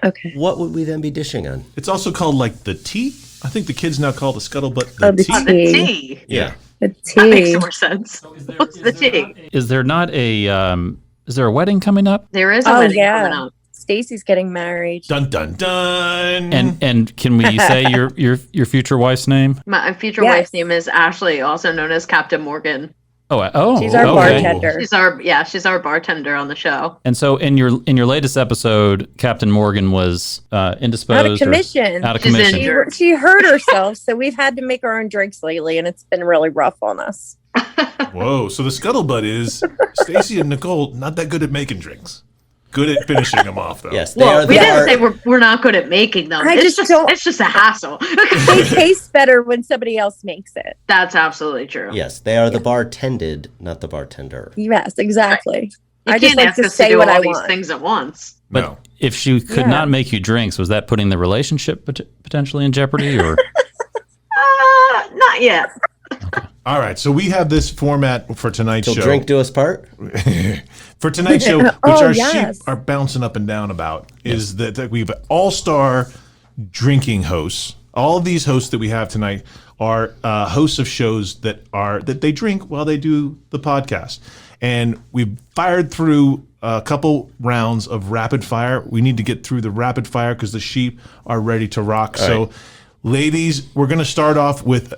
Okay. What would we then be dishing on? It's also called like the tea. I think the kids now call the scuttlebutt Oh, the the tea. Oh, the tea. tea. Yeah. The That makes tea. more sense. What's the tea? Is there not a, is there a wedding coming up? There is a Oh wedding yeah. coming up. Stacy's getting married. Dun dun dun. And can we say your future wife's name? My future Yes. wife's name is Ashley, also known as Captain Morgan. Oh, She's our okay. bartender. She's our bartender on the show. And so in your latest episode, Captain Morgan was indisposed. Out of commission. Out of She's commission. injured. She hurt herself, so we've had to make our own drinks lately, and it's been really rough on us. Whoa. So the scuttlebutt is Stacy and Nicole not that good at making drinks. Good at finishing them off, though. Yes, they Well, are we the didn't art. say we're not good at making them. I It's just don't- it's just a hassle. They taste better when somebody else makes it. That's absolutely true. Yes, they are the bartended, not the bartender. Yes, exactly. You I can't just like ask to us to say do what all I these want. things at once. But No. if she could Yeah. not make you drinks, was that putting the relationship potentially in jeopardy? Or Not yet. All right. So we have this format for tonight's Till show. drink do us part. For tonight's show, which Oh, our yes. sheep are bouncing up and down about, is that we have all-star drinking hosts. All of these hosts that we have tonight are hosts of shows that they drink while they do the podcast. And we've fired through a couple rounds of rapid fire. We need to get through the rapid fire because the sheep are ready to rock. So, right. ladies, we're going to start off with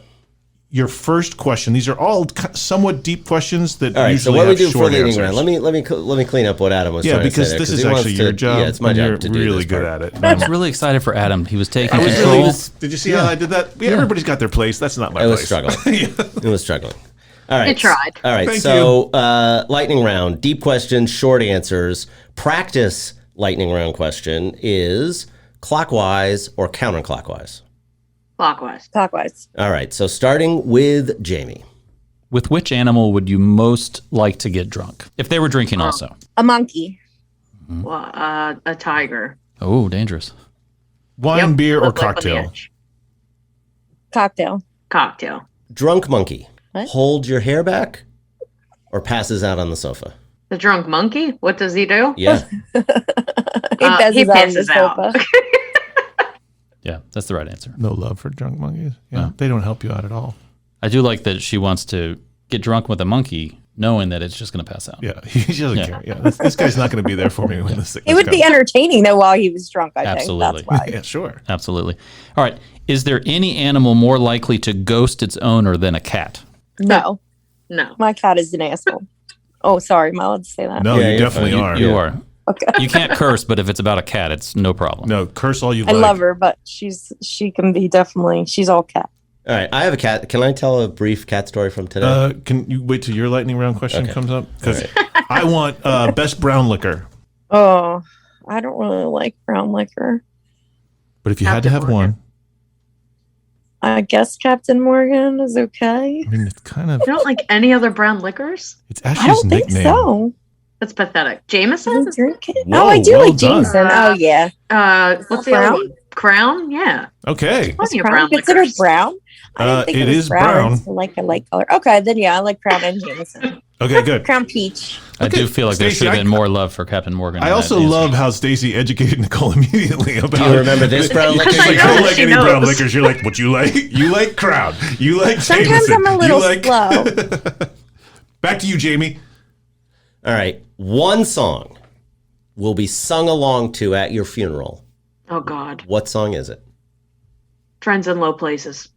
your first question. These are all somewhat deep questions that All right. So usually what do we have do for short leading answers. round? Let me clean up what Adam was Yeah, trying to say because there, this 'cause is he wants actually to- your job. Yeah, it's my and job you're to do really this good part. at it. I was really excited for Adam. He was taking I was control. really. Did you see how I did that? Yeah, everybody's got their place. That's not my I was place. struggling. It was struggling. All right. You tried. All right. Thank so lightning round, deep questions, short answers. Practice lightning round question is clockwise or counterclockwise. Clockwise. Clockwise. All right. So starting with Jamie. With which animal would you most like to get drunk? If they were drinking also. A monkey. Well, a tiger. Oh, dangerous. Wine, Yep, beer, or live life on the cocktail? edge. Cocktail. Cocktail. Drunk monkey. What? Holds your hair back or passes out on the sofa. The drunk monkey. What does he do? Yeah. He passes out on the out. sofa. Yeah, that's the right answer. No love for drunk monkeys. Yeah, No. they don't help you out at all. I do like that she wants to get drunk with a monkey, knowing that it's just going to pass out. Yeah, he doesn't care. Yeah, this guy's not going to be there for me when this It would be entertaining though while he was drunk. I Absolutely. think that's why. Yeah, sure. Absolutely. All right. Is there any animal more likely to ghost its owner than a cat? No, No. my cat is an asshole. Oh, sorry, am I allowed to say that? No, Yeah, you you're definitely fine. are. You are. Okay. You can't curse, but if it's about a cat, it's no problem. No, curse all you I like. love her, but she can be definitely. She's all cat. All right, I have a cat. Can I tell a brief cat story from today? Can you wait till your lightning round question Okay. comes up? Because I want best brown liquor. Oh, I don't really like brown liquor. But if you had to have one, I guess Captain Morgan is okay. I mean, it's kind of You don't like any other brown liquors? it's I Ashley's don't think nickname. so. That's pathetic. I Jameson? don't drink it. Whoa, Oh, I do well like done. Jameson. Oh yeah, What's the other Crown? one? Crown? Yeah. Okay, Plenty of Crown brown considered liquors. brown. I didn't think it it was is brown. brown. It's like a light color. Okay, then yeah, I like Crown and Jameson. okay, good. Crown peach. I do feel like there Stacey, should have been more love for Captain Morgan. I in also that answer. love how Stacey educated Nicole immediately about. Do you remember this brown liquor? She's like, I I know don't that like she any brown knows. liquors. You're like, what you like? You like Crown. You like Sometimes Jameson. I'm a little You like... slow. Back to you, Jamie. All right, one song will be sung along to at your funeral. Oh, God. What song is it? Friends in Low Places.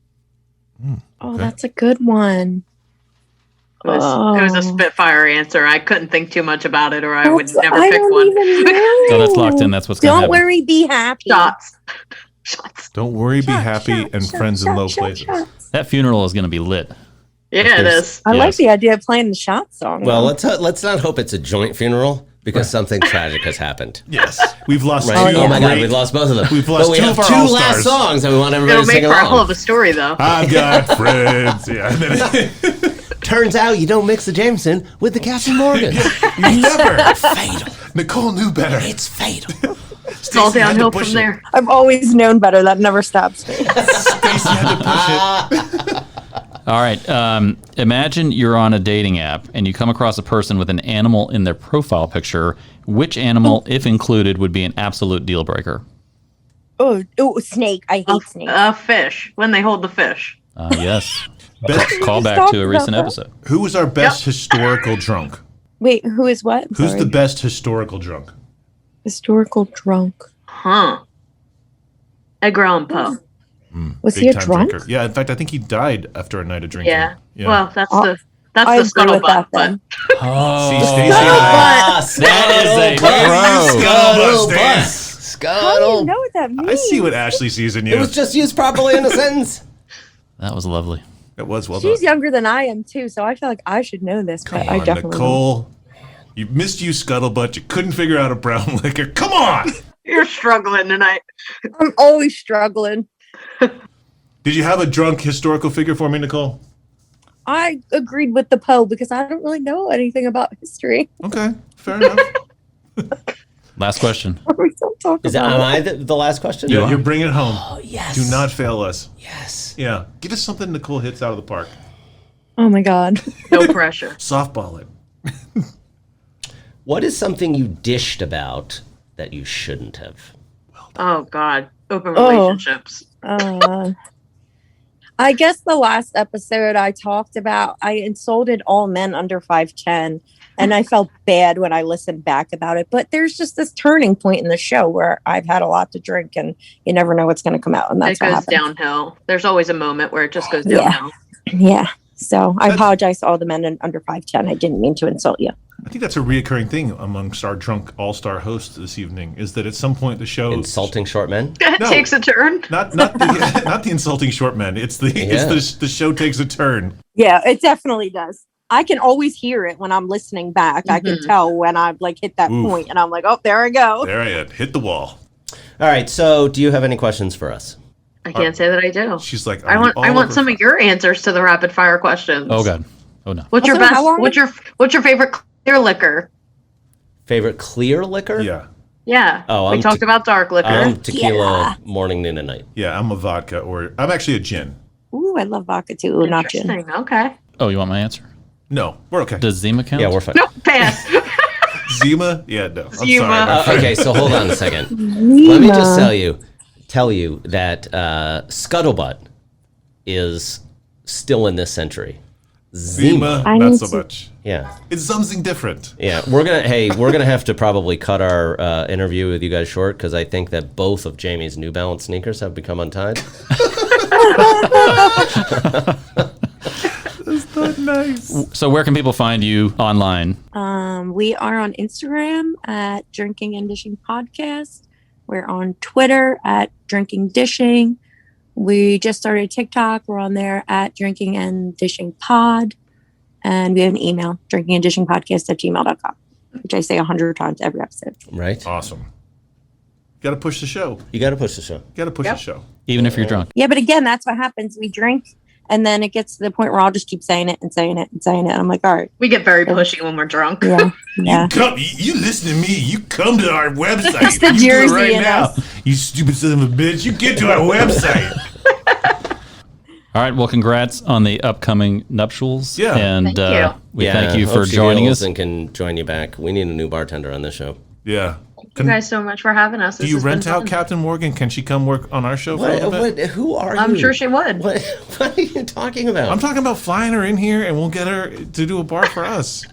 Oh, that's a good one. It was a Spitfire answer. I couldn't think too much about it, or I would never I pick don't one. even know. So that's locked in. That's what's going to Don't happen. worry, be happy. Shots. Shots. Don't worry, be Shot, happy, shot, and shot, friends in shot, low shot, places. shot. That funeral is going to be lit. Yeah, it There's- is. I like Yes. the idea of playing the shot song. Well, though. let's not hope it's a joint funeral because something tragic has happened. Yes, we've lost Right? two. Oh my God, great- we've lost both of them. We've lost but we two have of our two all-stars. last songs that we want everybody It'll to make sing for a along. hell of a story, though. I've got friends. Yeah, and then Turns out you don't mix the Jameson with the Captain Morgan. you never. Fatal. Nicole knew better. It's fatal. It's all Stacey had to downhill push from it. there. I've always known better. That never stops me. Stacey had to push it. All right. Imagine you're on a dating app and you come across a person with an animal in their profile picture. Which animal, if included, would be an absolute deal breaker? Oh, snake. I hate snakes. A fish. When they hold the fish. Yes. Best, Call just back talked to a about recent that. episode. who was our best historical drunk? Wait, who is what? I'm Who's sorry. the best historical drunk? historical drunk? Huh. Edgar Allan Poe. Was he a Big time drunk? drinker. Yeah, in fact, I think he died after a night of drinking. Yeah. Yeah. Well, that's Oh, the I agree with scuttlebutt. that But then. See, Stacey and I. Ah, That is a Scuttlebutt Scuttlebutt. stance. How do you Scuttle. know what that means? I see what Ashley sees in It you. was just used properly in a sentence. That was lovely. It was well She's done. younger than I am too, so I feel like I should know this. Come But I on, definitely don't. Nicole. You missed you scuttlebutt. You couldn't figure out a brown liquor. Come on. you're struggling tonight. I'm always struggling. Did you have a drunk historical figure for me, Nicole? I agreed with the Poe because I don't really know anything about history. Okay, fair enough. Last question. We don't talk Is that, about am it. I the last question? Yeah, you're bringing it home. Oh, yes. Do not fail us. Yes. Yeah, give us something Nicole hits out of the park. Oh my god. No pressure. Softball it. What is something you dished about that you shouldn't have? Oh God. Open Oh. relationships. I guess the last episode I talked about, I insulted all men under 5'10", and I felt bad when I listened back about it. But there's just this turning point in the show where I've had a lot to drink, and you never know what's going to come out, and that's It what goes happens. downhill. There's always a moment where it just goes Yeah. downhill. Yeah. So I apologize to all the men under 5'10". I didn't mean to insult you. I think that's a reoccurring thing amongst our drunk all-star hosts this evening. Is that at some point the show Insulting short men? It No. takes a turn. not the not the insulting short men. It's the show takes a turn. Yeah, it definitely does. I can always hear it when I'm listening back. I can tell when I've like hit that Oof. point, and I'm like, oh, there I go. There I am. Hit the wall. All right, so do you have any questions for us? I can't say that I do. She's like, I want some of your answers to the rapid fire questions. Oh God. Oh no. What's your Also, best? how long- What's your favorite clear liquor? Favorite clear liquor? Yeah, Yeah. Oh, we I'm talked about dark liquor. Tequila morning, noon, and night. yeah. I'm a vodka, or I'm actually a gin. Ooh, I love vodka too. Ooh, not gin. Interesting. Okay. Oh, you want my answer? No, we're okay. Does Zima count? Yeah, we're fine. No, pass. Zima? Yeah, no. I'm Zima. sorry. my friend. Okay, so hold on a second. Let me just tell you that Scuttlebutt is still in this century. Zima. Not so much. Yeah. It's something different. Yeah, we're gonna have to probably cut our interview with you guys short because I think that both of Jamie's New Balance sneakers have become untied. That's not nice. So where can people find you online? We are on Instagram at Drinking and Dishing Podcast. We're on Twitter at Drinking Dishing. We just started TikTok. We're on there at Drinking and Dishing Pod. And we have an email, drinkinganddishingpodcast@gmail.com, which I say 100 times every episode. Right. Awesome. Got to push the show. You got to push the show. Got to push the show. Even if you're drunk. Yeah, but again, that's what happens. We drink, and then it gets to the point where I'll just keep saying it and saying it and saying it. And I'm like, all right. We get very pushy when we're drunk. Yeah. Yeah. You listen to me. You come to our website. It's the you do it Jersey right in now. us. You stupid son of a bitch. You get to our website. All right. Well, congrats on the upcoming nuptials. Yeah. And Thank you. we thank you for hope she joining heals us. and can join you back. We need a new bartender on this show. Yeah. Thank you guys so much for having us. Do you rent out Captain Morgan? Can she come work on our show for a little bit? Who are you? I'm sure she would. What are you talking about? I'm talking about flying her in here and we'll get her to do a bar for us.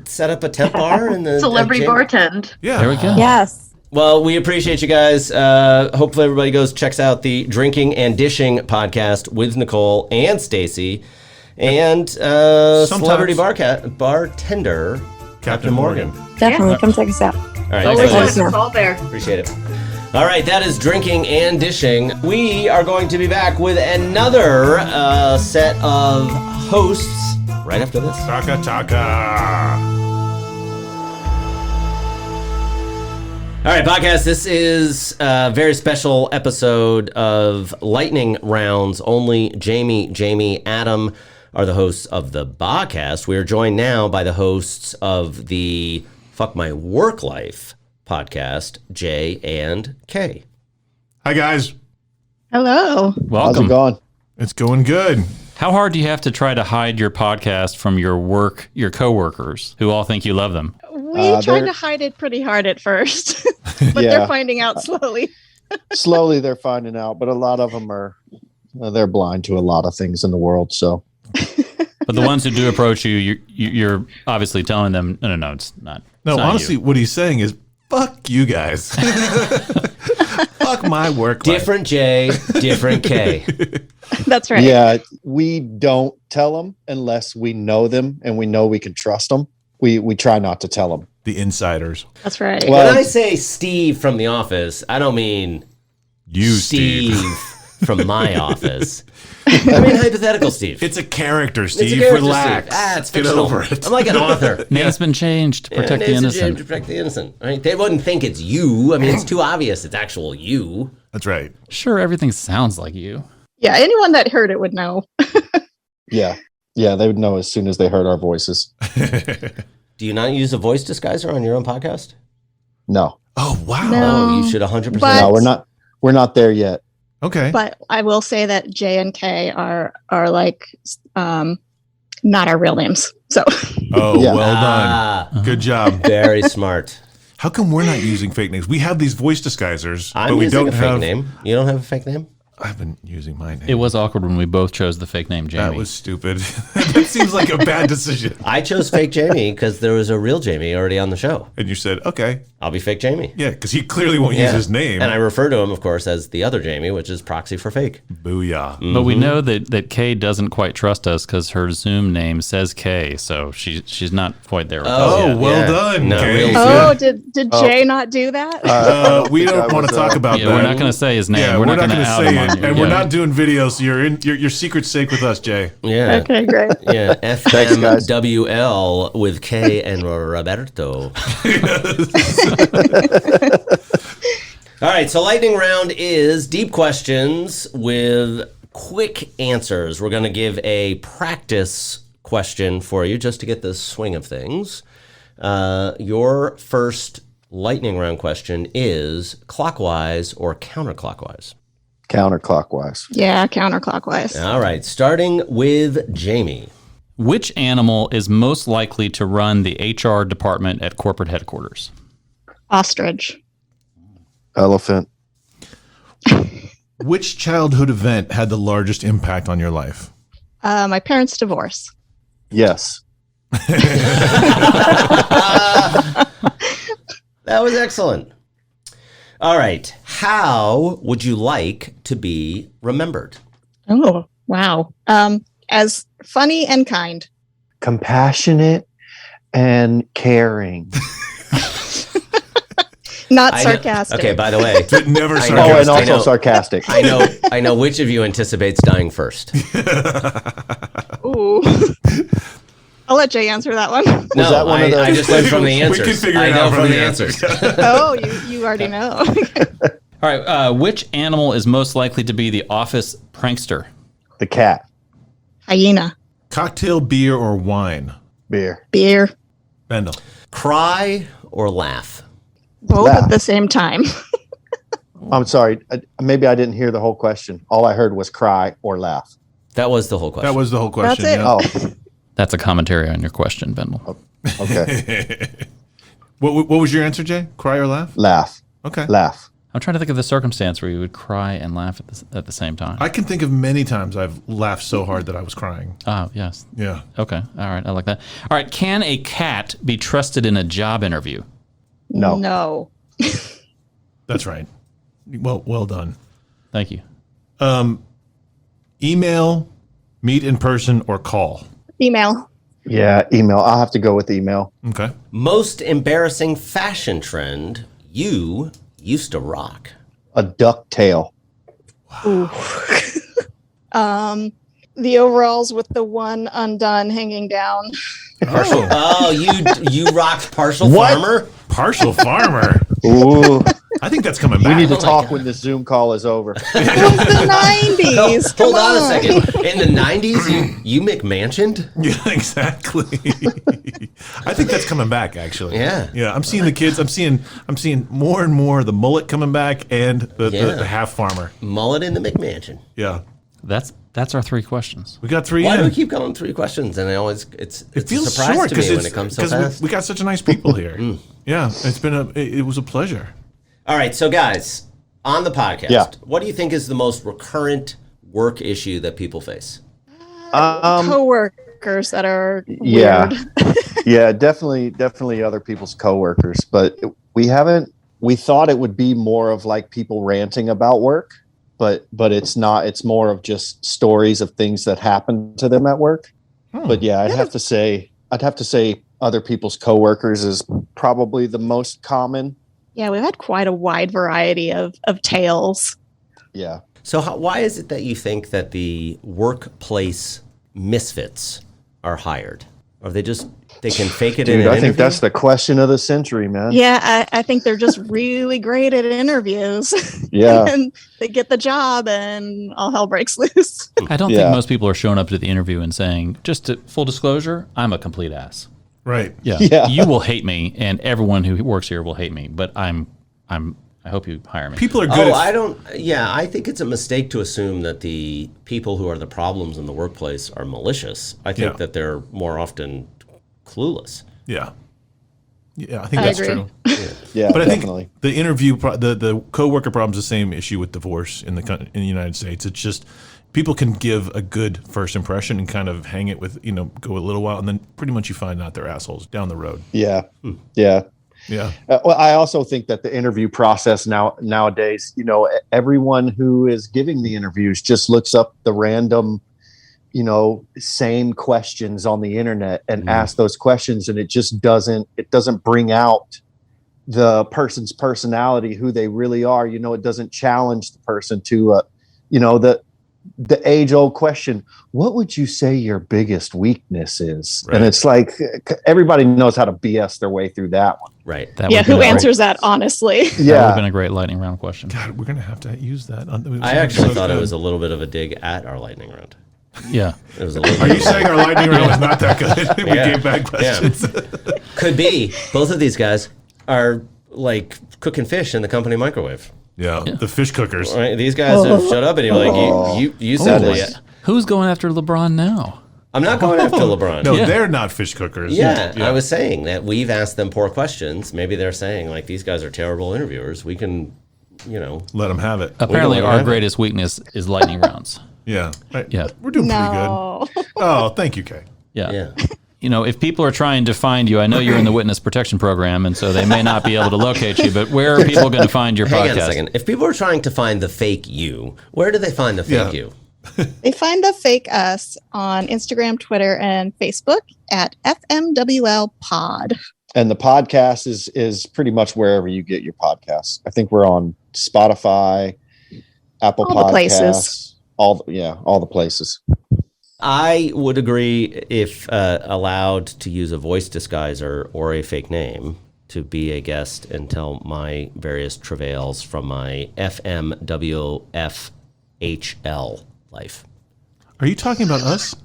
Set up a temp bar and the Celebrity bartend. Yeah. There we go. Yes. Well, we appreciate you guys. Hopefully everybody checks out the Drinking and Dishing podcast with Nicole and Stacy and celebrity bartender Captain Morgan. Definitely. Come check us out. All right, Always thanks, want guys. to call there. Appreciate it. All right, that is Drinking and Dishing. We are going to be back with another set of hosts right after this. Taka taka. All right, podcast. This is a very special episode of Lightning Rounds. Only Jamie, Adam are the hosts of the BHHcast. We are joined now by the hosts of the Fuck My Work Life podcast, J and K. Hi, guys. Hello. Welcome. How's it going? It's going good. How hard do you have to try to hide your podcast from your coworkers who all think you love them? We tried to hide it pretty hard at first, but Yeah. they're finding out slowly. Slowly they're finding out, but a lot of them are they're blind to a lot of things in the world. So, But the ones who do approach you, you're obviously telling them, no, it's not. No, it's not honestly, you. what he's saying is, fuck you guys. Fuck my work life. Different J, different K. That's right. yeah, we don't tell them unless we know them and we know we can trust them. We try not to tell them. The insiders. That's right. Well, When I say Steve from The Office, I don't mean You, Steve Steve. from my office. I mean hypothetical Steve. It's a character, It's Steve. a character, Relax. Steve. Ah, it's Get fictional. over it. I'm like an author. Name's been changed to protect the Nancy innocent. James, protect the innocent. Right? They wouldn't think it's you. I mean, it's too obvious. It's actual you. That's right. Sure, everything sounds like you. Yeah, anyone that heard it would know. Yeah, they would know as soon as they heard our voices. Do you not use a voice disguiser on your own podcast? No, Oh, wow. No. Oh, you should 100%. But- no, we're not there yet. Okay. But I will say that J and K are like not our real names. So Oh, Yeah. well Ah, done. Good job. very smart. How come we're not using fake names? We have these voice disguisers, I'm but we using don't a fake have. name. You don't have a fake name? I've been using my name. It was awkward when we both chose the fake name Jamie. That was stupid. That seems like a bad decision. I chose fake Jamie because there was a real Jamie already on the show. And you said, okay. I'll be fake Jamie. Yeah, because he clearly won't use Yeah. his name. And I refer to him, of course, as the other Jamie, which is proxy for fake. Booyah. But we know that Kay doesn't quite trust us because her Zoom name says Kay, so she's not quite there with us Oh, yet. well done, No, Kay. real oh, did Jay not do that? We I don't want to was, talk about Yeah, that. we're not going to say his name. Yeah, we're not going to gonna out say him it. on you. And we're Yeah. not doing video, so your secret's safe with us, Jay. Yeah. Okay, great. Yeah, Thanks, guys. FMWL with K and Roberto. All right, so lightning round is deep questions with quick answers. We're going to give a practice question for you just to get the swing of things. Your first lightning round question is clockwise or counterclockwise? Counterclockwise. Yeah, counterclockwise. All right, starting with Jamie. Which animal is most likely to run the HR department at corporate headquarters? Ostrich. Elephant. Which childhood event had the largest impact on your life? My parents' divorce. Yes. That was excellent. All right. How would you like to be remembered? Oh, wow. As funny and kind. Compassionate and caring. Not sarcastic. Okay, by the way. Never sarcastic. Oh, and also sarcastic. I know which of you anticipates dying first. Ooh. I'll let Jay answer that one. No, I just went from the answers. We can figure I it know out from the answers. Oh, you already know. All right. Which animal is most likely to be the office prankster? The cat. Hyena. Cocktail, beer, or wine? Beer. Beer. Bendel. Cry or laugh? Both Laugh. at the same time. I'm sorry. Maybe I didn't hear the whole question. All I heard was cry or laugh. That was the whole question. That was the whole question. That's it. Yeah. Oh, That's a commentary on your question, Bendel. okay. What was your answer, Jay? Cry or laugh? Laugh. Okay. Laugh. I'm trying to think of the circumstance where you would cry and laugh at the same time. I can think of many times I've laughed so hard that I was crying. Oh, yes. Yeah. Okay. All right. I like that. All right. Can a cat be trusted in a job interview? No. No. That's right. Well done. Thank you. Email, meet in person, or call? Email. Yeah, email. I'll have to go with email. Okay. Most embarrassing fashion trend you used to rock? A duck tail. Ooh. The overalls with the one undone hanging down. Partial. Oh, you rocked partial What? farmer? Partial farmer. Ooh. I think that's coming We back. need to talk when this Zoom call is over. It was the 90s. Hold Come on a second. In the 90s, you McMansioned? Yeah, exactly. I think that's coming back, actually. Yeah. Yeah. I'm seeing the kids. I'm seeing more and more the mullet coming back and the half farmer. Mullet in the McMansion. Yeah. That's our 3 questions. We got 3 Why in. do we keep going 3 questions? And it's It feels a surprise short to me because when it comes so fast. we got such nice people here. Yeah, it was a pleasure. All right, so guys, on the podcast, Yeah. what do you think is the most recurrent work issue that people face? Coworkers that are Yeah. weird. Yeah, definitely other people's coworkers. But we thought it would be more of like people ranting about work, but it's not. It's more of just stories of things that happen to them at work. But yeah, I'd have to say other people's coworkers is probably the most common. Yeah, we've had quite a wide variety of tales. Yeah. So why is it that you think that the workplace misfits are hired? Are they can fake it in Dude, an I think interview? that's the question of the century, man. Yeah, I think they're just really great at interviews. Yeah. And they get the job and all hell breaks loose. I don't think most people are showing up to the interview and saying, full disclosure, I'm a complete ass. Right. Yeah. You will hate me, and everyone who works here will hate me. But I hope you hire me. People are good. I think it's a mistake to assume that the people who are the problems in the workplace are malicious. I think that they're more often clueless. Yeah. Yeah, I think that's agree. true. Yeah, But I definitely. think the interview, the coworker problem is the same issue with divorce in the United States. It's just people can give a good first impression and kind of hang it with, go a little while, and then pretty much you find out they're assholes down the road. Yeah. Yeah. Yeah. Well, I also think that the interview process nowadays, everyone who is giving the interviews just looks up the random, same questions on the internet and asks those questions, and it just doesn't bring out the person's personality, who they really are. It doesn't challenge the person to, the age-old question, what would you say your biggest weakness is? Right. And it's like everybody knows how to BS their way through that one. Right. Who answers that honestly? That would have been a great lightning round question. God, we're going to have to use that. I actually thought it was a little bit of a dig at our lightning round. Yeah. It was a little Are you saying our lightning round was not that good? We gave bad questions. Yeah. Could be. Both of these guys are like cooking fish in the company microwave. Yeah, the fish cookers. Right? These guys have shut up and you're like, you said it. Who's going after LeBron now? I'm not going after LeBron. No, they're not fish cookers. Yeah, I was saying that we've asked them poor questions. Maybe they're saying, like, these guys are terrible interviewers. We can, let them have it. Apparently, our greatest weakness is lightning rounds. Yeah. Yeah. We're doing pretty good. Oh, thank you, Kay. Yeah. You know, if people are trying to find you, I know you're in the witness protection program, and so they may not be able to locate you, but where are people going to find your podcast? Hang on a second. If people are trying to find the fake you, where do they find the fake you? They find the fake us on Instagram, Twitter, and Facebook at FMWL Pod. And the podcast is pretty much wherever you get your podcasts. I think we're on Spotify, Apple Podcasts, all the places. I would agree if allowed to use a voice disguiser or a fake name to be a guest and tell my various travails from my FMWFHL life. Are you talking about us?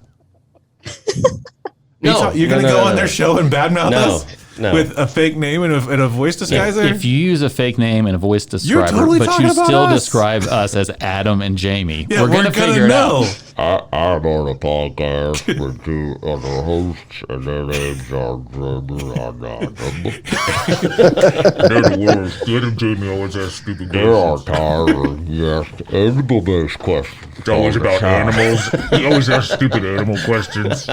No. You're going to go on their show and badmouth us? No. With a fake name and a voice disguiser? If you use a fake name and a voice describer, totally but you talking still about us. describe us as Adam and Jamie, Yeah, we're going to figure know. it I'm on a podcast with two other hosts, and their names are Jamie and Adam. In other words, Adam and Jamie always ask stupid questions. There are tired, yes, animal-based questions. It's always about animals. You always ask stupid animal questions.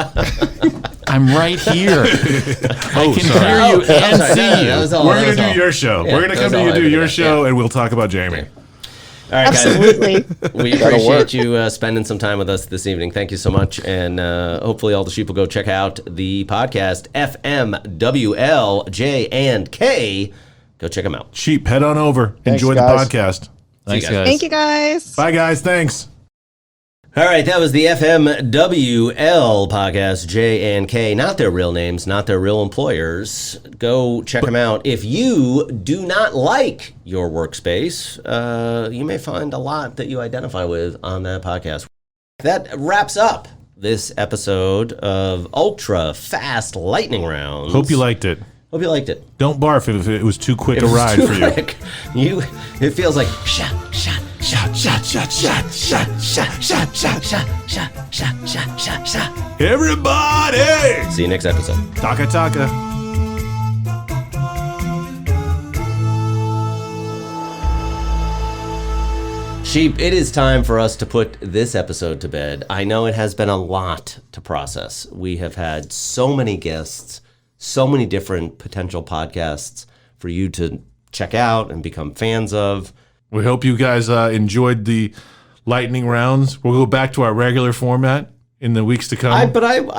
I'm right here. I can hear you and see you. We're going to do your show. We're going to come to you do your show, and we'll talk about Jamie. All right, guys. Absolutely. We appreciate you spending some time with us this evening. Thank you so much. And hopefully all the sheep will go check out the podcast, FMWL, J and K. Go check them out. Sheep, head on over. Thanks, Enjoy guys. the podcast. Thanks, guys. Thank you, guys. Bye, guys. Thanks. All right, that was the FMWL podcast, J and K. Not their real names, not their real employers. Go check them out. If you do not like your workspace, you may find a lot that you identify with on that podcast. That wraps up this episode of Ultra Fast Lightning Rounds. Hope you liked it. Hope you liked it. Don't barf if it was too quick It a was ride too for you. quick. It feels like shot, shot, shot, shot, shot, shot, shot, shot, shot, shot, shot, shot, shot, shot, shot, shot. Everybody! See you next episode. Taka taka. Sheep, it is time for us to put this episode to bed. I know it has been a lot to process. We have had so many guests, so many different potential podcasts for you to check out and become fans of. We hope you guys enjoyed the lightning rounds. We'll go back to our regular format in the weeks to come. I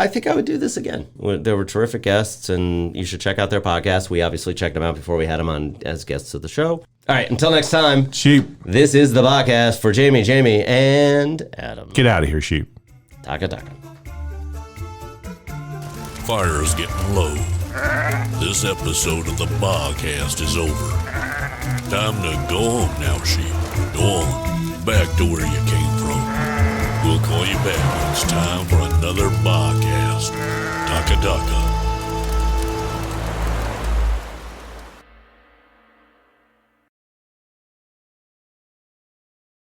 think I would do this again. There were terrific guests, and you should check out their podcast. We obviously checked them out before we had them on as guests of the show. All right, until next time. Sheep. This is the podcast for Jamie, and Adam. Get out of here, Sheep. Taka taka. Fire is getting low. This episode of the BHHcast is over. Time to go home now, sheep. Go on, back to where you came from. We'll call you back when it's time for another BHHcast. Taka taka.